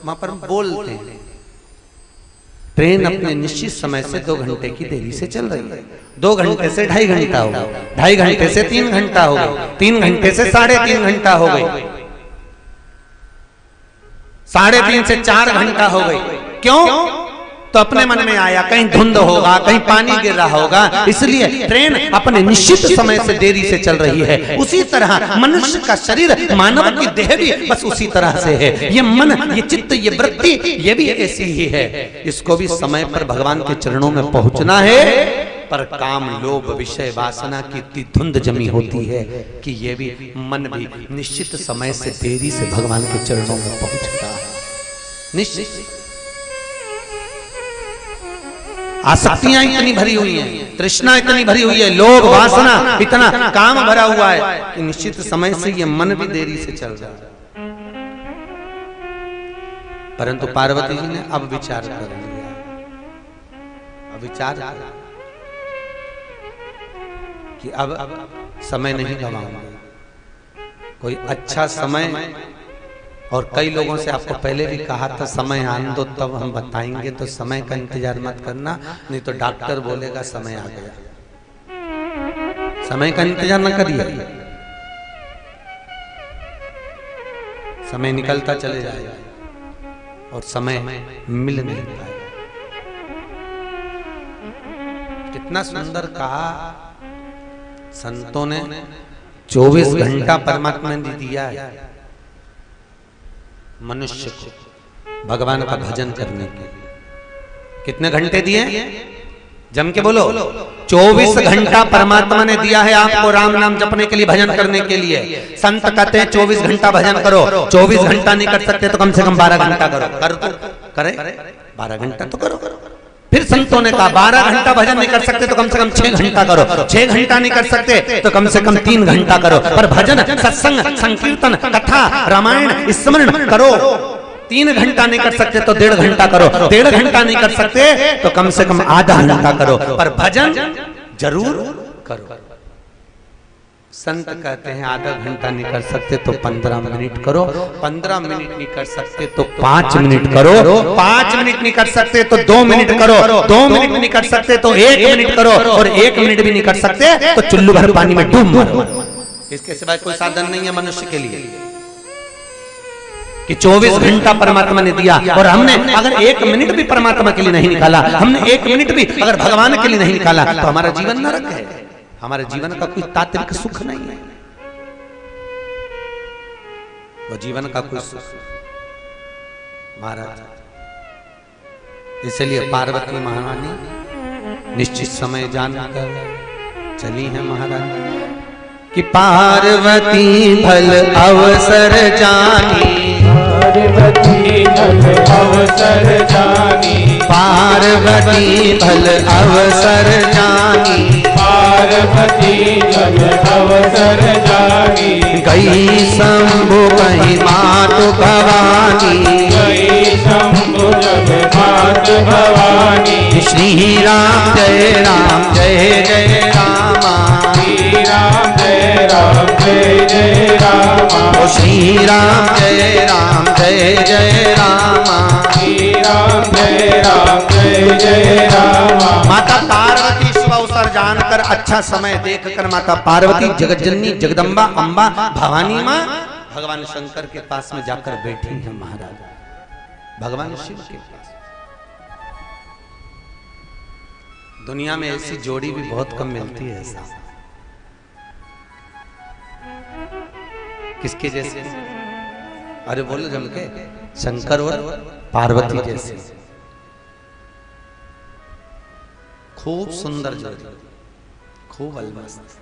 वहां पर बोलते हैं ट्रेन अपने निश्चित समय से 2 घंटे की देरी से चल रही है। 2 घंटे से 2.5 घंटा हो गया, 2.5 घंटे से 3 घंटा हो गया, 3 घंटे से 3.5 घंटा हो गई, 3.5 से 4 घंटा हो गई। क्यों? तो अपने मन में आया कहीं धुंध होगा, कहीं पानी गिर रहा होगा, इसलिए ट्रेन अपने निश्चित समय से देरी से चल रही है। उसी तरह मनुष्य का शरीर, मानव की देह भी बस उसी तरह से है। ये मन, ये चित्त, ये वृत्ति, ये भी ऐसी ही है। इसको भी समय पर भगवान के चरणों में पहुंचना है, पर काम, लोभ, विषय, वासना की इतनी धुंध जमी होती है कि ये भी मन भी निश्चित समय से देरी से भगवान के चरणों में पहुंचता है। निश्चित आसक्तियां इतनी भरी हुई हैं, तृष्णा इतनी भरी हुई है, लोभ, वासना इतना काम भरा हुआ है कि निश्चित समय से ये मन भी देरी से चल रहा है। परंतु पार्वती जी ने अब विचार कर लिया, अब विचार कि अब समय नहीं गवाऊंगा, कोई अच्छा समय। और कई लोगों से आपको पहले भी कहा था समय आने दो तब हम बताएंगे, तो समय का इंतजार मत करना, नहीं तो डॉक्टर बोलेगा समय आ गया। समय का इंतजार न करिए, समय निकलता चले जाएगा और समय मिल नहीं पाएगा। कितना सुंदर कहा संतों ने, 24 घंटा परमात्मा ने दिया है मनुष्य को भगवान का भजन करने के। कितने घंटे दिए? जम के बोलो। 24 घंटा परमात्मा ने दिया है आपको राम नाम जपने के लिए, भजन करने के लिए। संत कहते हैं 24 घंटा भजन करो। 24 घंटा नहीं कर सकते तो कम से कम 12 घंटा करो। कर तो करे 12 घंटा तो करो। फिर संतों ने कहा 12 घंटा भजन नहीं कर सकते तो कम से कम 6 घंटा करो। 6 घंटा नहीं कर सकते तो कम से कम 3 घंटा करो। पर भजन, सत्संग, संकीर्तन, कथा, रामायण स्मरण करो। 3 घंटा नहीं कर सकते तो 1.5 घंटा करो। 1.5 घंटा नहीं कर सकते तो कम से कम आधा घंटा करो, पर भजन जरूर करो। संत कहते हैं आधा घंटा नहीं कर सकते तो 15 मिनट करो। 15 मिनट नहीं कर सकते तो 5 मिनट करो। 5 मिनट नहीं कर सकते तो 2 मिनट करो। 2 मिनट नहीं कर सकते तो 1 मिनट करो। और 1 मिनट भी नहीं कर सकते तो चुल्लू भर पानी में डूब मरो। इसके सिवाय कोई साधन नहीं है मनुष्य के लिए कि 24 घंटा परमात्मा ने दिया। और हमने अगर 1 मिनट भी परमात्मा के लिए नहीं निकाला, हमने 1 मिनट भी अगर भगवान के लिए नहीं निकाला, तो हमारा जीवन नरक है। हमारे जीवन का कोई तात्विक सुख नहीं है, वो जीवन का कोई सुख महाराज। इसलिए पार्वती महारानी निश्चित समय जानकर चली है महारानी कि पार्वती भल अवसर जानी, पार्वती भल अवसर जानी, पार्वती भल अवसर जानी, पार्वती भल अवसर जानी। गई शंभु कहीं मातु भवानी, गई शंभु जग मात भवानी। श्री राम जय राम जय जय रामा, श्री राम जय राम जय जय रामा। श्री राम जय राम जय जय रामा, श्री राम जय राम जय जय रामा। माता पार्वती शुभ अवसर जानकर, अच्छा समय देखकर माता पार्वती जगज्जननी जगदम्बा अम्बा भवानी माँ भगवान शंकर के पास में जाकर बैठी है महाराज, भगवान शिव के पास। दुनिया में ऐसी जोड़ी भी बहुत कम मिलती है। ऐसा किसके जैसे? अरे बोलो जम के, शंकर और पार्वती जैसे। खूब सुंदर जोड़ी, खूब अलमस्त,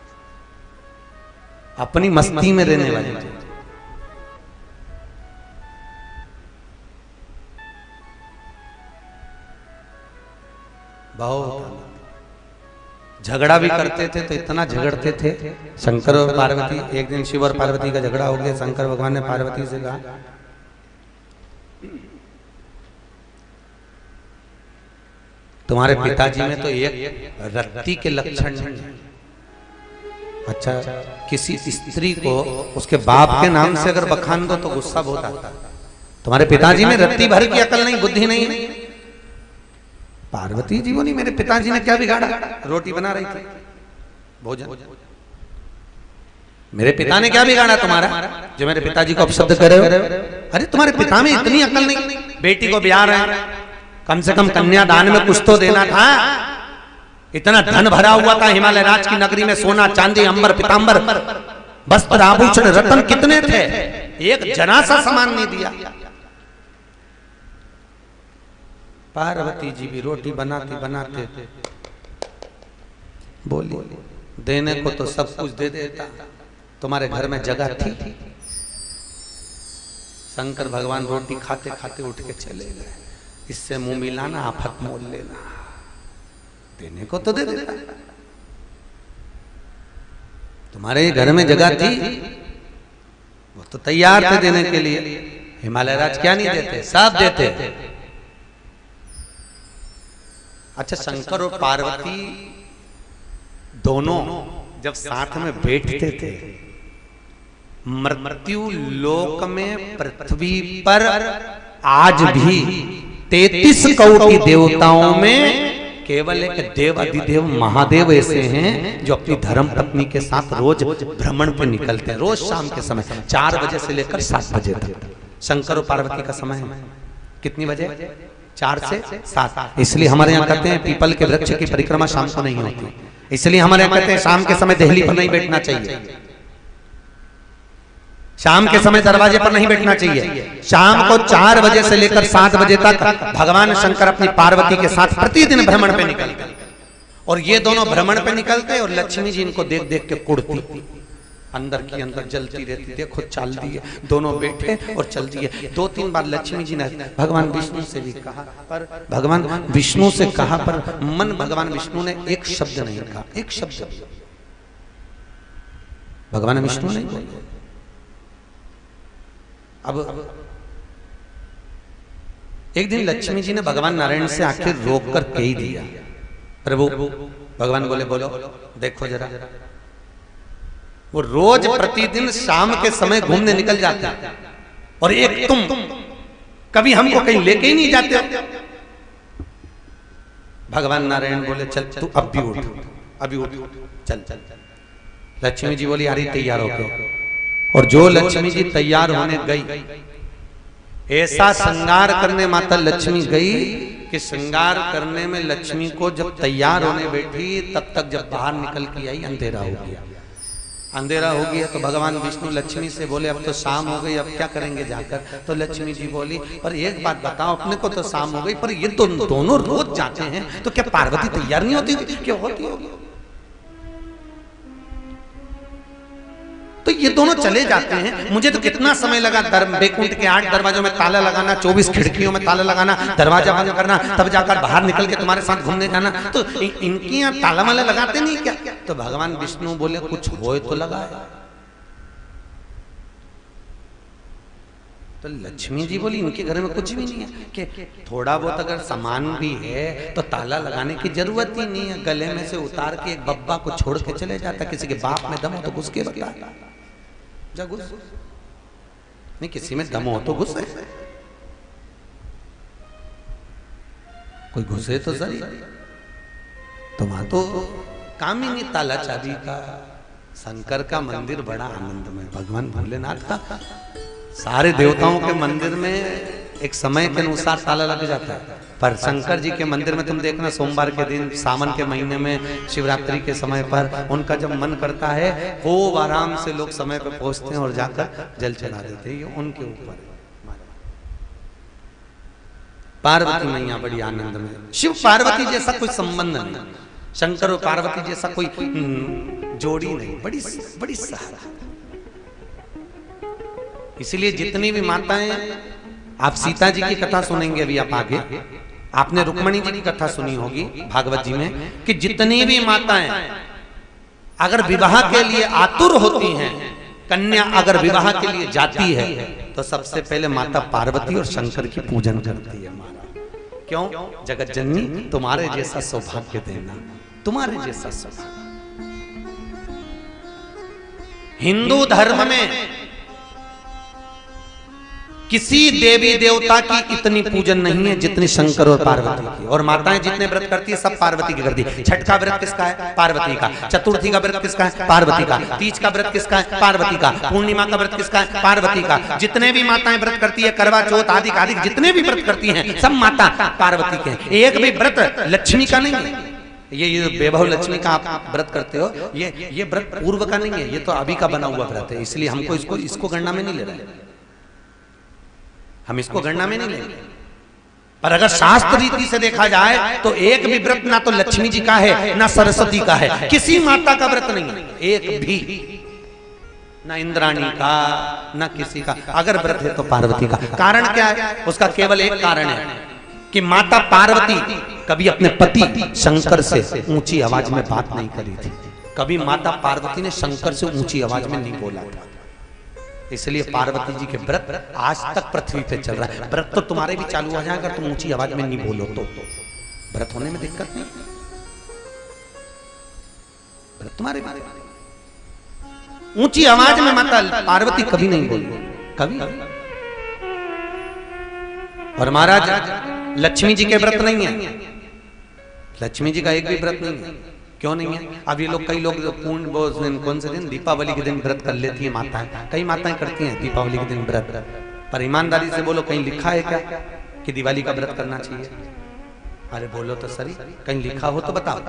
अपनी मस्ती में रहने वाली जोड़ी। बहुत झगड़ा भी करते थे तो इतना झगड़ते थे शंकर और पार्वती। एक दिन शिव और पार्वती का झगड़ा हो गया। शंकर भगवान ने पार्वती से कहा तुम्हारे पिताजी में तो एक रत्ती के लक्षण नहीं है। अच्छा, किसी स्त्री को उसके बाप के नाम से अगर बखान दो तो गुस्सा बहुत आता है। तुम्हारे पिताजी में रत्ती भर की अकल नहीं, बुद्धि नहीं है। पार्वती जी बोली मेरे पिताजी ने क्या बिगाड़ा, रोटी बना रही थी, भोजन। मेरे पिता ने क्या बिगाड़ा तुम्हारा जो मेरे पिताजी को अपशब्द कर रहे हो? अरे तुम्हारे पिता में इतनी अकल नहीं, बेटी को ब्याह रहे हैं, कम से कम कन्यादान में कुछ तो देना था। इतना धन भरा हुआ था हिमालय राज की नगरी में, सोना चांदी अंबर पीतांबर वस्त्र आभूषण रत्न कितने थे, एक जरा सा सामान नहीं दिया। पार्वती जी भी रोटी बनाते बनाते बोली देने को तो सब कुछ दे देता, तुम्हारे घर में जगह थी? शंकर भगवान रोटी खाते खाते उठ के चले गए। इससे मुंह मिलाना आफत मोल लेना, देने को तो दे देता। तुम्हारे घर में जगह थी, वो तो तैयार थे देने के लिए। हिमालय राज क्या नहीं देते, सब देते। अच्छा, शंकर और पार्वती दोनों जब साथ में बैठते थे, मृत्यु लोक में पृथ्वी पर आज भी 33 कोटि देवताओं में केवल एक देवाधिदेव महादेव ऐसे हैं जो अपनी धर्म पत्नी के साथ रोज भ्रमण पे निकलते हैं। रोज शाम के समय 4 बजे से लेकर 7 बजे तक शंकर और पार्वती का समय है। कितनी बजे? 4 से 7। इसलिए हमारे यहाँ कहते हैं पीपल के वृक्ष की परिक्रमा शाम को नहीं होती। इसलिए हमारे यहाँ कहते हैं शाम के समय देहली पर नहीं बैठना चाहिए, शाम के समय दरवाजे पर नहीं बैठना चाहिए। शाम को 4 बजे से लेकर 7 बजे तक भगवान शंकर अपनी पार्वती के साथ प्रतिदिन भ्रमण पे निकलते। और ये दोनों भ्रमण पे निकलते और लक्ष्मी जी इनको देख देख के कुड़ती, अंदर की अंदर जलती रहती। देखो चल दिए दोनों बैठे और चल दिए। 2-3 बार लक्ष्मी जी ने भगवान विष्णु से भी कहा, पर भगवान विष्णु से कहा पर मन भगवान विष्णु ने एक शब्द नहीं कहा, एक शब्द भगवान विष्णु नहीं बोले। अब एक दिन लक्ष्मी जी ने भगवान नारायण से आखिर रोक कर कह दिया, प्रभु। भगवान बोले बोलो, देखो जरा, वो रोज प्रतिदिन शाम के समय घूमने निकल जाते हैं और एक तुम कभी हमको कहीं लेके ही नहीं जाते। भगवान नारायण बोले चल तू अब भी उठ, अभी उठ, चल चल। लक्ष्मी जी बोली यारी तैयार हो गए। और जो लक्ष्मी जी तैयार होने गई, ऐसा श्रृंगार करने माता लक्ष्मी गई कि श्रृंगार करने में लक्ष्मी को जब तैयार होने बैठी तब तक जब बाहर निकल के आई अंधेरा हो गया। अंधेरा हो गया तो भगवान विष्णु लक्ष्मी से बोले अब तो शाम हो गई, अब क्या करेंगे जाकर। तो लक्ष्मी जी बोली पर एक बात बताओ, अपने को तो शाम हो गई पर ये तो दोनों रोज जाते हैं, तो क्या पार्वती तैयार नहीं होती? क्यों होती होगी? तो ये दोनों चले जाते हैं। मुझे तो कितना समय लगा बैकुंठ के 8 दरवाजों में ताला लगाना, 24 खिड़कियों में ताला लगाना, दरवाजा बंद करना, तब जाकर बाहर निकल के तुम्हारे साथ घूमने जाना। तो इनकी यहाँ ताला वाला लगाते नहीं क्या? तो भगवान विष्णु बोले कुछ होए तो लगाए। तो लक्ष्मी जी बोली इनके घर में कुछ भी नहीं है कि थोड़ा बहुत अगर सामान भी है तो ताला लगाने की जरूरत ही नहीं है। गले में से उतार के एक बब्बा को छोड़ के चले जाता। किसी के बाप में दम हो तो घुस के बता जा, घुस नहीं, किसी में दम हो तो घुस, कोई घुसे तो सही। तो वहां तो काम ही नहीं ताला चाबी का। शंकर का मंदिर बड़ा आनंदमय, भगवान भोलेनाथ का। सारे देवताओं के मंदिर में एक समय के अनुसार ताला लग जाता है, पर शंकर जी के मंदिर में तुम देखना सोमवार के दिन, सावन के महीने में, शिवरात्रि के समय पर उनका जब मन करता है खूब आराम से लोग समय पर पहुंचते हैं और जाकर जल चढ़ा देते हैं। ये उनके ऊपर। पार्वती मैया बड़ी आनंद में। शिव पार्वती जैसा कोई संबंध नहीं, शंकर और पार्वती जैसा कोई जोड़ी नहीं, बड़ी बड़ी सहारा। इसलिए जितनी भी माताएं, आप सीता जी की कथा सुनेंगे अभी आप आगे, आपने रुक्मणी जी की कथा सुनी होगी भागवत जी में, कि जितनी भी माताएं अगर विवाह के लिए आतुर होती हैं, कन्या अगर विवाह के लिए जाती है तो सबसे पहले माता पार्वती और शंकर की पूजन करती है। क्यों? जगत जननी तुम्हारे जैसा सौभाग्य देना, तुम्हारे जैसा सौभाग्य। हिंदू धर्म में किसी देवी देवता की इतनी पूजन नहीं है जितनी शंकर और पार्वती की। और माताएं जितने व्रत करती है सब पार्वती की करती है। छठ का व्रत किसका है? पार्वती का। चतुर्थी का व्रत किसका है? पार्वती का। तीज का व्रत किसका है? पार्वती का। पूर्णिमा का व्रत किसका है? पार्वती का। जितने भी माताएं व्रत करती है, करवा चौथ आदि आदि जितने भी व्रत करती हैं सब माता पार्वती के। एक भी व्रत लक्ष्मी का नहीं है। ये वैभव लक्ष्मी का आप व्रत करते हो, ये व्रत पूर्व का नहीं है, ये तो अभी का बना हुआ व्रत है। इसलिए हमको इसको गणना में नहीं ले रहे, हम इसको गणना में नहीं लेंगे। पर अगर शास्त्र रीति से देखा जाए तो एक भी व्रत ना तो लक्ष्मी जी का है ना सरस्वती का है, किसी माता का व्रत नहीं है, एक भी, ना इंद्राणी का ना किसी का। अगर व्रत है तो पार्वती का। कारण क्या है? उसका केवल एक कारण है कि माता पार्वती कभी अपने पति शंकर से ऊंची आवाज में बात नहीं करी थी। कभी माता पार्वती ने शंकर से ऊंची आवाज में नहीं बोला था। इसलिए पार्वती जी के व्रत आज तक पृथ्वी पे चल रहा है। व्रत तो तुम्हारे भी चालू हो जाएगा, तुम ऊंची आवाज में नहीं बोलो तो व्रत होने में दिक्कत नहीं। व्रत तुम्हारे ऊंची आवाज में माता पार्वती कभी नहीं बोली, कभी। और महाराज लक्ष्मी जी के व्रत नहीं है, लक्ष्मी जी का एक भी व्रत नहीं है। क्यों नहीं है? अब ये लोग, कई लोग पूर्ण कौन से दिन, दीपावली के दिन व्रत कर लेती है माताएं, कई माताएं करती हैं दीपावली के दिन व्रत। पर ईमानदारी से बोलो, कहीं लिखा है क्या कि दिवाली का व्रत करना चाहिए? अरे बोलो तो सही, कहीं लिखा हो तो बताओ,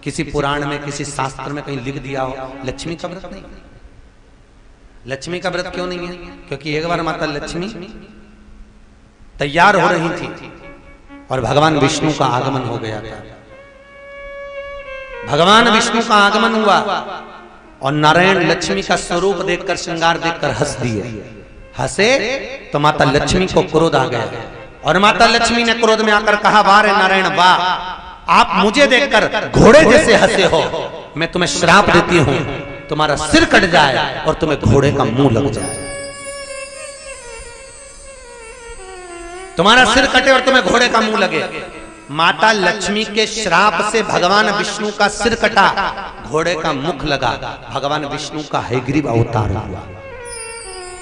किसी पुराण में, किसी शास्त्र में कहीं लिख दिया हो लक्ष्मी का व्रत नहीं। लक्ष्मी का व्रत क्यों नहीं है? क्योंकि एक बार माता लक्ष्मी तैयार हो रही थी और भगवान विष्णु का आगमन हो गया था। भगवान विष्णु का आगमन हुआ और नारायण लक्ष्मी का स्वरूप देखकर, श्रृंगार देखकर हंस दिए। हंसे तो माता लक्ष्मी को क्रोध आ गया और माता लक्ष्मी ने क्रोध में आकर कहा, वाह रे नारायण वाह, आप मुझे देखकर घोड़े जैसे हंसे हो, मैं तुम्हें श्राप देती हूं, तुम्हारा सिर कट जाए और तुम्हें घोड़े का मुंह लग जाए। तुम्हारा सिर कटे और तुम्हें घोड़े का मुंह लगे। माता लक्ष्मी के श्राप से भगवान विष्णु का सिर कटा, घोड़े का मुख लगा। भगवान विष्णु का हयग्रीव अवतार हुआ।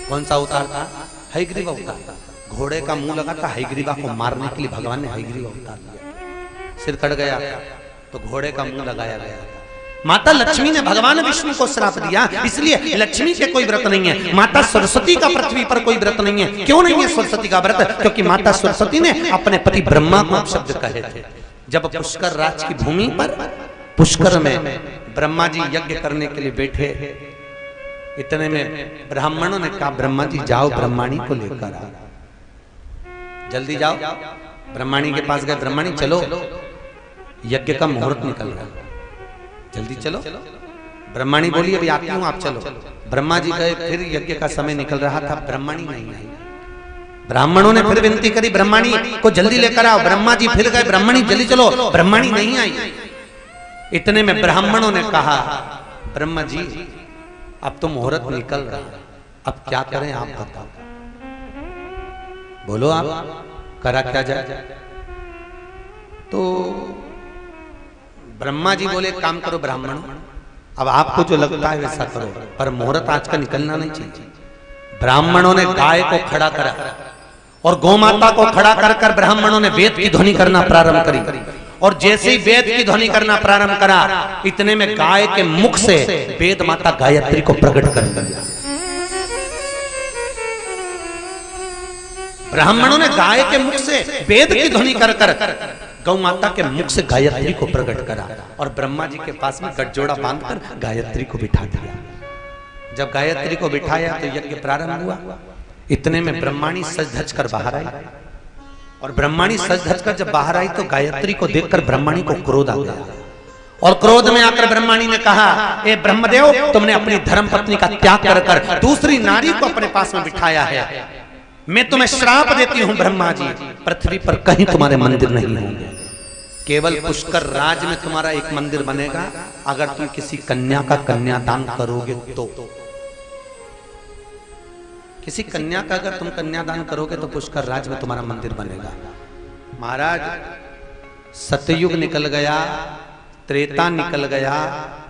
कौन सा अवतार था? हयग्रीव अवतार। घोड़े का मुंह लगा था, हयग्रीवा को मारने के लिए भगवान ने हयग्रीव अवतार लिया। सिर कट गया तो घोड़े का मुंह लगाया गया। माता लक्ष्मी ने भगवान विष्णु को श्राप दिया, इसलिए लक्ष्मी के कोई व्रत नहीं है। माता सरस्वती का पृथ्वी पर कोई व्रत नहीं है। क्यों नहीं है सरस्वती का व्रत? क्योंकि माता सरस्वती ने अपने पति ब्रह्मा को शब्द कहे थे। जब पुष्कर राज की भूमि पर पुष्कर में ब्रह्मा जी यज्ञ करने के लिए बैठे, इतने में ब्राह्मणों ने कहा, ब्रह्मा जी जाओ ब्रह्माणी को लेकर आओ, जल्दी जाओ। ब्रह्माणी के पास गए, ब्रह्माणी चलो यज्ञ का मुहूर्त निकल रहा है, जल्दी चलो। ब्रह्माणी बोली, अभी आती हूं, आप चलो। ब्रह्मा जी गए, फिर यज्ञ का समय निकल रहा था, ब्रह्माणी नहीं आई। ब्राह्मणों ने फिर विनती करी, ब्रह्माणी को जल्दी लेकर आओ। ब्रह्मा जी फिर गए, ब्रह्माणी जल्दी चलो, ब्रह्माणी नहीं आई। इतने में ब्राह्मणों ने कहा, ब्रह्मा जी अब तो मुहूर्त निकल रहा, अब क्या करें आप बताओ, बोलो आप, करा क्या जाए। तो ब्रह्मा जी बोले, काम करो ब्राह्मणों, अब आपको जो लगता है वैसा करो, पर मुहूर्त आज का निकलना नहीं चाहिए। ब्राह्मणों ने गाय को खड़ा करा और गौमाता को खड़ा कर कर ब्राह्मणों ने वेद की ध्वनि करना प्रारंभ करी। और जैसे ही वेद की ध्वनि करना प्रारंभ करा, इतने में गाय के मुख से वेद माता गायत्री को प्रकट कर दिया। ब्राह्मणों ने गाय के मुख से वेद की ध्वनि कर कर गौ माता के मुख से गायत्री को प्रकट करा और ब्रह्मा जी के पास में गठजोड़ा बांधकर गायत्री को बिठा दिया। जब गायत्री को बिठाया तो यज्ञ प्रारंभ हुआ। इतने में ब्रह्माणी सज धज कर बाहर आई और ब्रह्माणी सज धज कर जब बाहर आई तो गायत्री को देखकर ब्रह्माणी को क्रोध आ गया और क्रोध में आकर ब्रह्माणी ने कहा, ए ब्रह्मदेव, तुमने अपनी धर्म पत्नी का त्याग कर कर दूसरी नारी को अपने पास में बिठाया है। मैं तुम्हें श्राप देती हूं ब्रह्मा जी, पृथ्वी पर कहीं तुम्हारे मंदिर नहीं होंगे, केवल पुष्कर राज में तुम्हारा एक मंदिर बनेगा अगर तुम किसी कन्या का कन्यादान करोगे तो। किसी कन्या का अगर तुम कन्यादान करोगे तो पुष्कर राज में तुम्हारा मंदिर बनेगा। महाराज, सतयुग निकल गया, त्रेता निकल गया,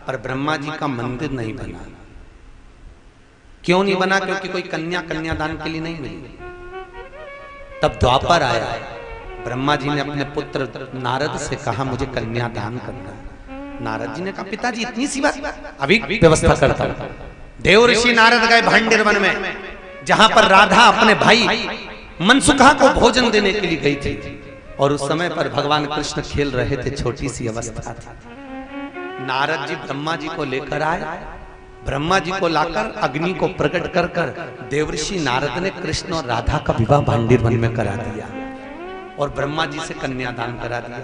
पर ब्रह्मा जी का मंदिर नहीं बना। क्यों नहीं बना? क्योंकि कोई कन्या कन्यादान के लिए नहीं मिली। तब द्वापर आया, ब्रह्मा जी ने अपने पुत्र नारद से कहा, मुझे कन्यादान करना। नारद जी ने कहा, पिताजी इतनी सी बात, अभी व्यवस्था करता हूं। देव ऋषि नारद गए भांडिर वन में, जहां पर राधा अपने भाई मनसुखा को भोजन देने के लिए गई थी और उस समय पर भगवान कृष्ण खेल रहे थे, छोटी सी अवस्था थी। नारद जी ब्रह्मा जी को लेकर आए, ब्रह्मा जी को लाकर अग्नि को प्रकट कर कर देवऋषि नारद ने कृष्ण और राधा का विवाह भांडिर वन में करा दिया और ब्रह्मा जी से कन्यादान करा दिया।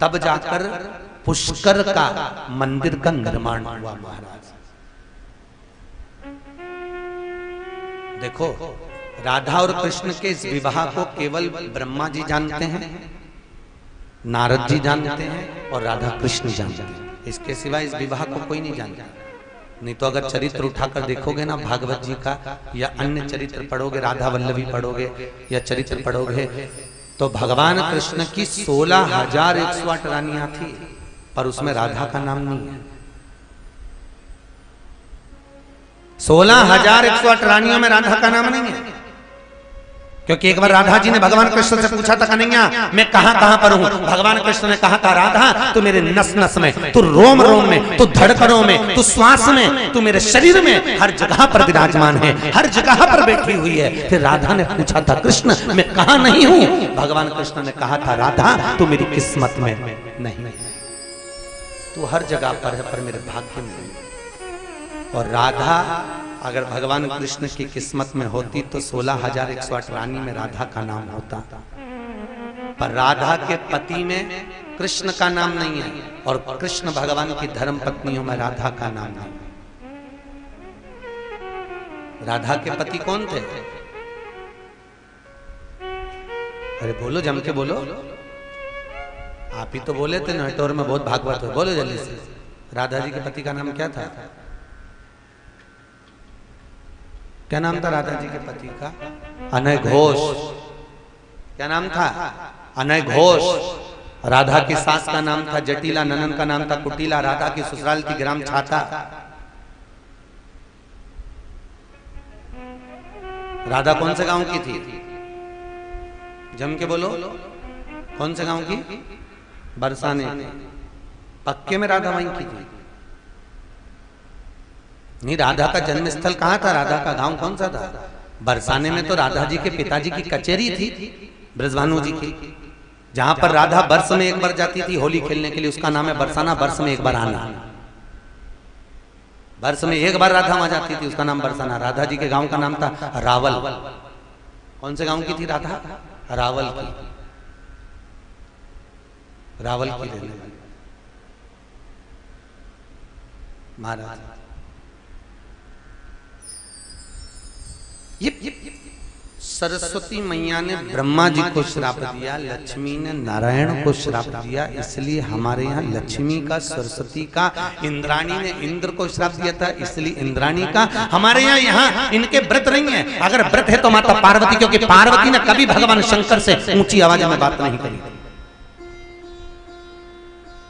तब जाकर पुष्कर का मंदिर का निर्माण हुआ। महाराज देखो, राधा और कृष्ण के इस विवाह को केवल ब्रह्मा जी जानते हैं, नारद जी जानते हैं और राधा कृष्ण जानते हैं। इसके सिवा इस विवाह को कोई नहीं जानता। नहीं तो अगर चरित्र उठाकर देखोगे ना भागवत जी का, या अन्य चरित्र पढ़ोगे, राधा वल्लभी पढ़ोगे या चरित्र पढ़ोगे, तो भगवान कृष्ण की 16,108 रानियां थी, पर उसमें राधा का नाम नहीं है। 16,108 रानियों में राधा का नाम नहीं है, क्योंकि एक बार राधा जी ने भगवान कृष्ण से पूछा था, कन्हैया मैं कहां कहां पर हूं? भगवान कृष्ण ने कहा था, राधा तू मेरे नस नस में, तू रोम रोम में, तू धड़कनों में, तू श्वास में, तू मेरे शरीर में, हर जगह पर विराजमान है, हर जगह पर बैठी हुई है। फिर राधा ने पूछा था, कृष्ण मैं कहां नहीं हूं? भगवान कृष्ण ने कहा था, राधा तू मेरी किस्मत में नहीं है, तू हर जगह पर है, पर मेरे भाग्य में नहीं। और राधा अगर भगवान कृष्ण की किस्मत में होती तो 16,108 रानी में राधा का नाम होता। पर राधा के पति में कृष्ण का नाम नहीं है और कृष्ण भगवान की धर्म पत्नियों में राधा का नाम नहीं। राधा के पति कौन थे? अरे बोलो, जम के बोलो। आप ही तो बोले थे नटोर में बहुत भागवत है, बोलो जल्दी से। राधा जी के पति का नाम क्या था? क्या नाम था राधा जी के पति का? अनय घोष। क्या नाम था? अनय घोष। राधा की सास का नाम था जटिला, ननन का नाम था कुटिला, राधा की ससुराल की ग्राम छाता। राधा कौन से गांव की थी? जम के बोलो, कौन से गांव की? बरसाने। पक्के में राधा वहीं की थी? नहीं, राधा का जन्म स्थल कहां था? राधा का गांव कौन सा था? बरसाने में तो राधा जी के पिताजी की कचेरी थी, ब्रजभानु जी की, जहां पर राधा वर्ष में एक बार जाती थी होली खेलने के लिए। उसका नाम है बरसाना, वर्ष में एक बार आना। वर्ष में एक बार राधा वहां जाती थी, उसका नाम बरसाना। राधा जी के गांव का नाम था रावल। कौन से गांव की थी राधा? रावल की। रावल की रहने वाली महाराज। ये सरस्वती मैया ने ब्रह्मा जी को श्राप दिया, लक्ष्मी ने नारायण को श्राप दिया। इसलिए हमारे यहाँ लक्ष्मी का, सरस्वती का, इंद्राणी ने इंद्र को श्राप दिया था, इसलिए इंद्राणी का। हमारे यहाँ इनके व्रत नहीं है। अगर व्रत है तो माता पार्वती, क्योंकि पार्वती ने कभी भगवान शंकर से ऊंची आवाज में बात नहीं करी।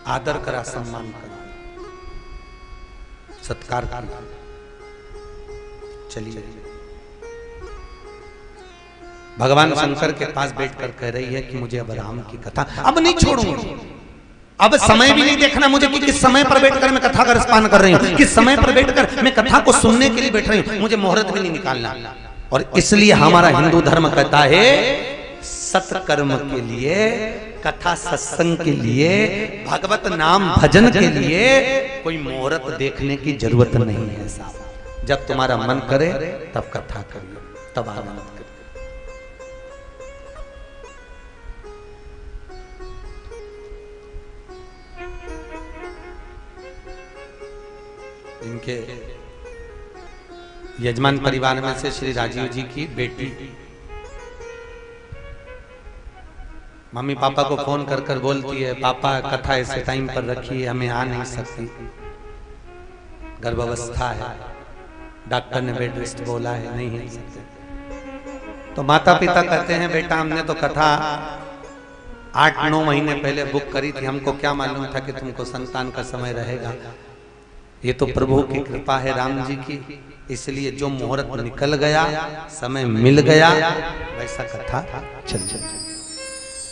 आदर करा, सम्मान करा, सत्कार करा। चलिए, भगवान शंकर के पास बैठकर कह रही है कि मुझे अब राम की कथा अब नहीं छोड़ूंगी। अब समय भी नहीं देखना मुझे कि किस समय पर बैठकर मैं कथा का रसपान कर रही हूँ, किस समय पर बैठकर मैं कथा को सुनने के लिए बैठ रही हूँ। मुझे मुहूर्त भी नहीं निकालना। और इसलिए हमारा हिंदू धर्म कहता है सत्कर्म के लिए, कथा सत्संग के लिए, भगवत नाम भजन के लिए कोई मुहूर्त देखने की जरूरत नहीं है साहब। जब तुम्हारा मन करे तब कथा करिए, तब आनंद करिए। इनके यजमान परिवार में से श्री राजीव जी की बेटी मम्मी पापा को फोन कर कर बोलती है, पापा कथा ऐसे टाइम पर रखी है, हमें आ नहीं सकती, गर्भावस्था है, डॉक्टर ने बेड रेस्ट बोला है, नहीं है सकते। तो माता पिता कहते हैं बेटा हमने तो कथा 8-9 महीने पहले बुक करी थी, हमको क्या मालूम था कि तुमको संतान का समय रहेगा। ये तो प्रभु की कृपा है, राम जी की, इसलिए जो मुहूर्त निकल गया, समय मिल गया, वैसा कथा चल चल।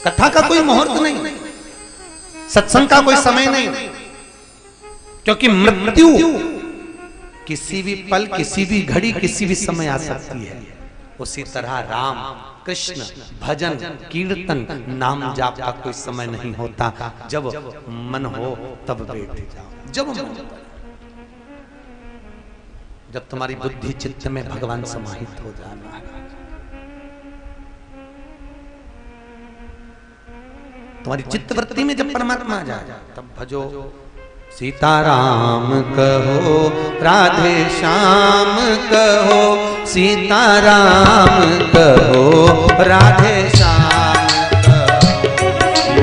कथा का कोई मुहूर्त नहीं, सत्संग का कोई समय नहीं, क्योंकि मृत्यु किसी भी पल, किसी भी घड़ी, किसी भी समय आ सकती है। उसी तरह राम कृष्ण भजन कीर्तन नाम जाप का कोई समय नहीं होता। जब मन हो तब बैठ जाओ, जब मन हो, जब तुम्हारी बुद्धि चित्त में भगवान समाहित हो जाना है, तुम्हारी चित्तवृत्ति में जब परमात्मा आ जाए तब भजो। सीताराम कहो, राधे श्याम कहो, सीताराम कहो, राधे श्याम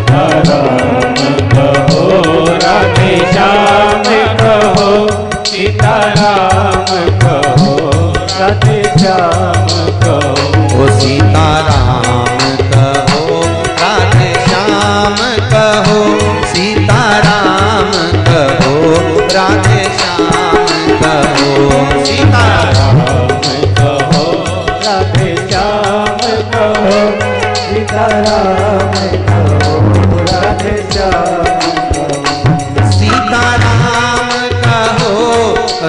कहो, राधे श्याम कहो, सीताराम कहो, राधे श्याम कहो। ओ सीताराम कहो, राधे श्याम कहो, सीताराम कहो, राधे श्याम कहो, सीताराम कहो, राधे श्याम कहो, सीताराम कहो, राधे श्याम कहो, सीताराम कहो,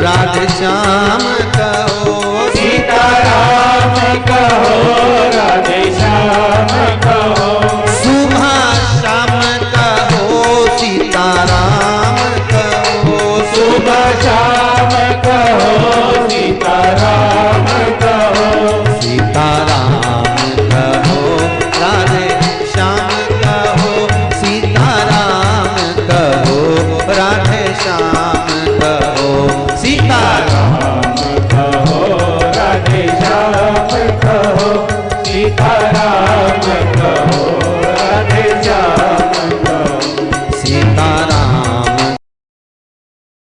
राधे श्याम कहो, सीताराम कहो, राधे श्याम कहो, सुबह शाम कहो, सीताराम कहो, सुबह शाम कहो,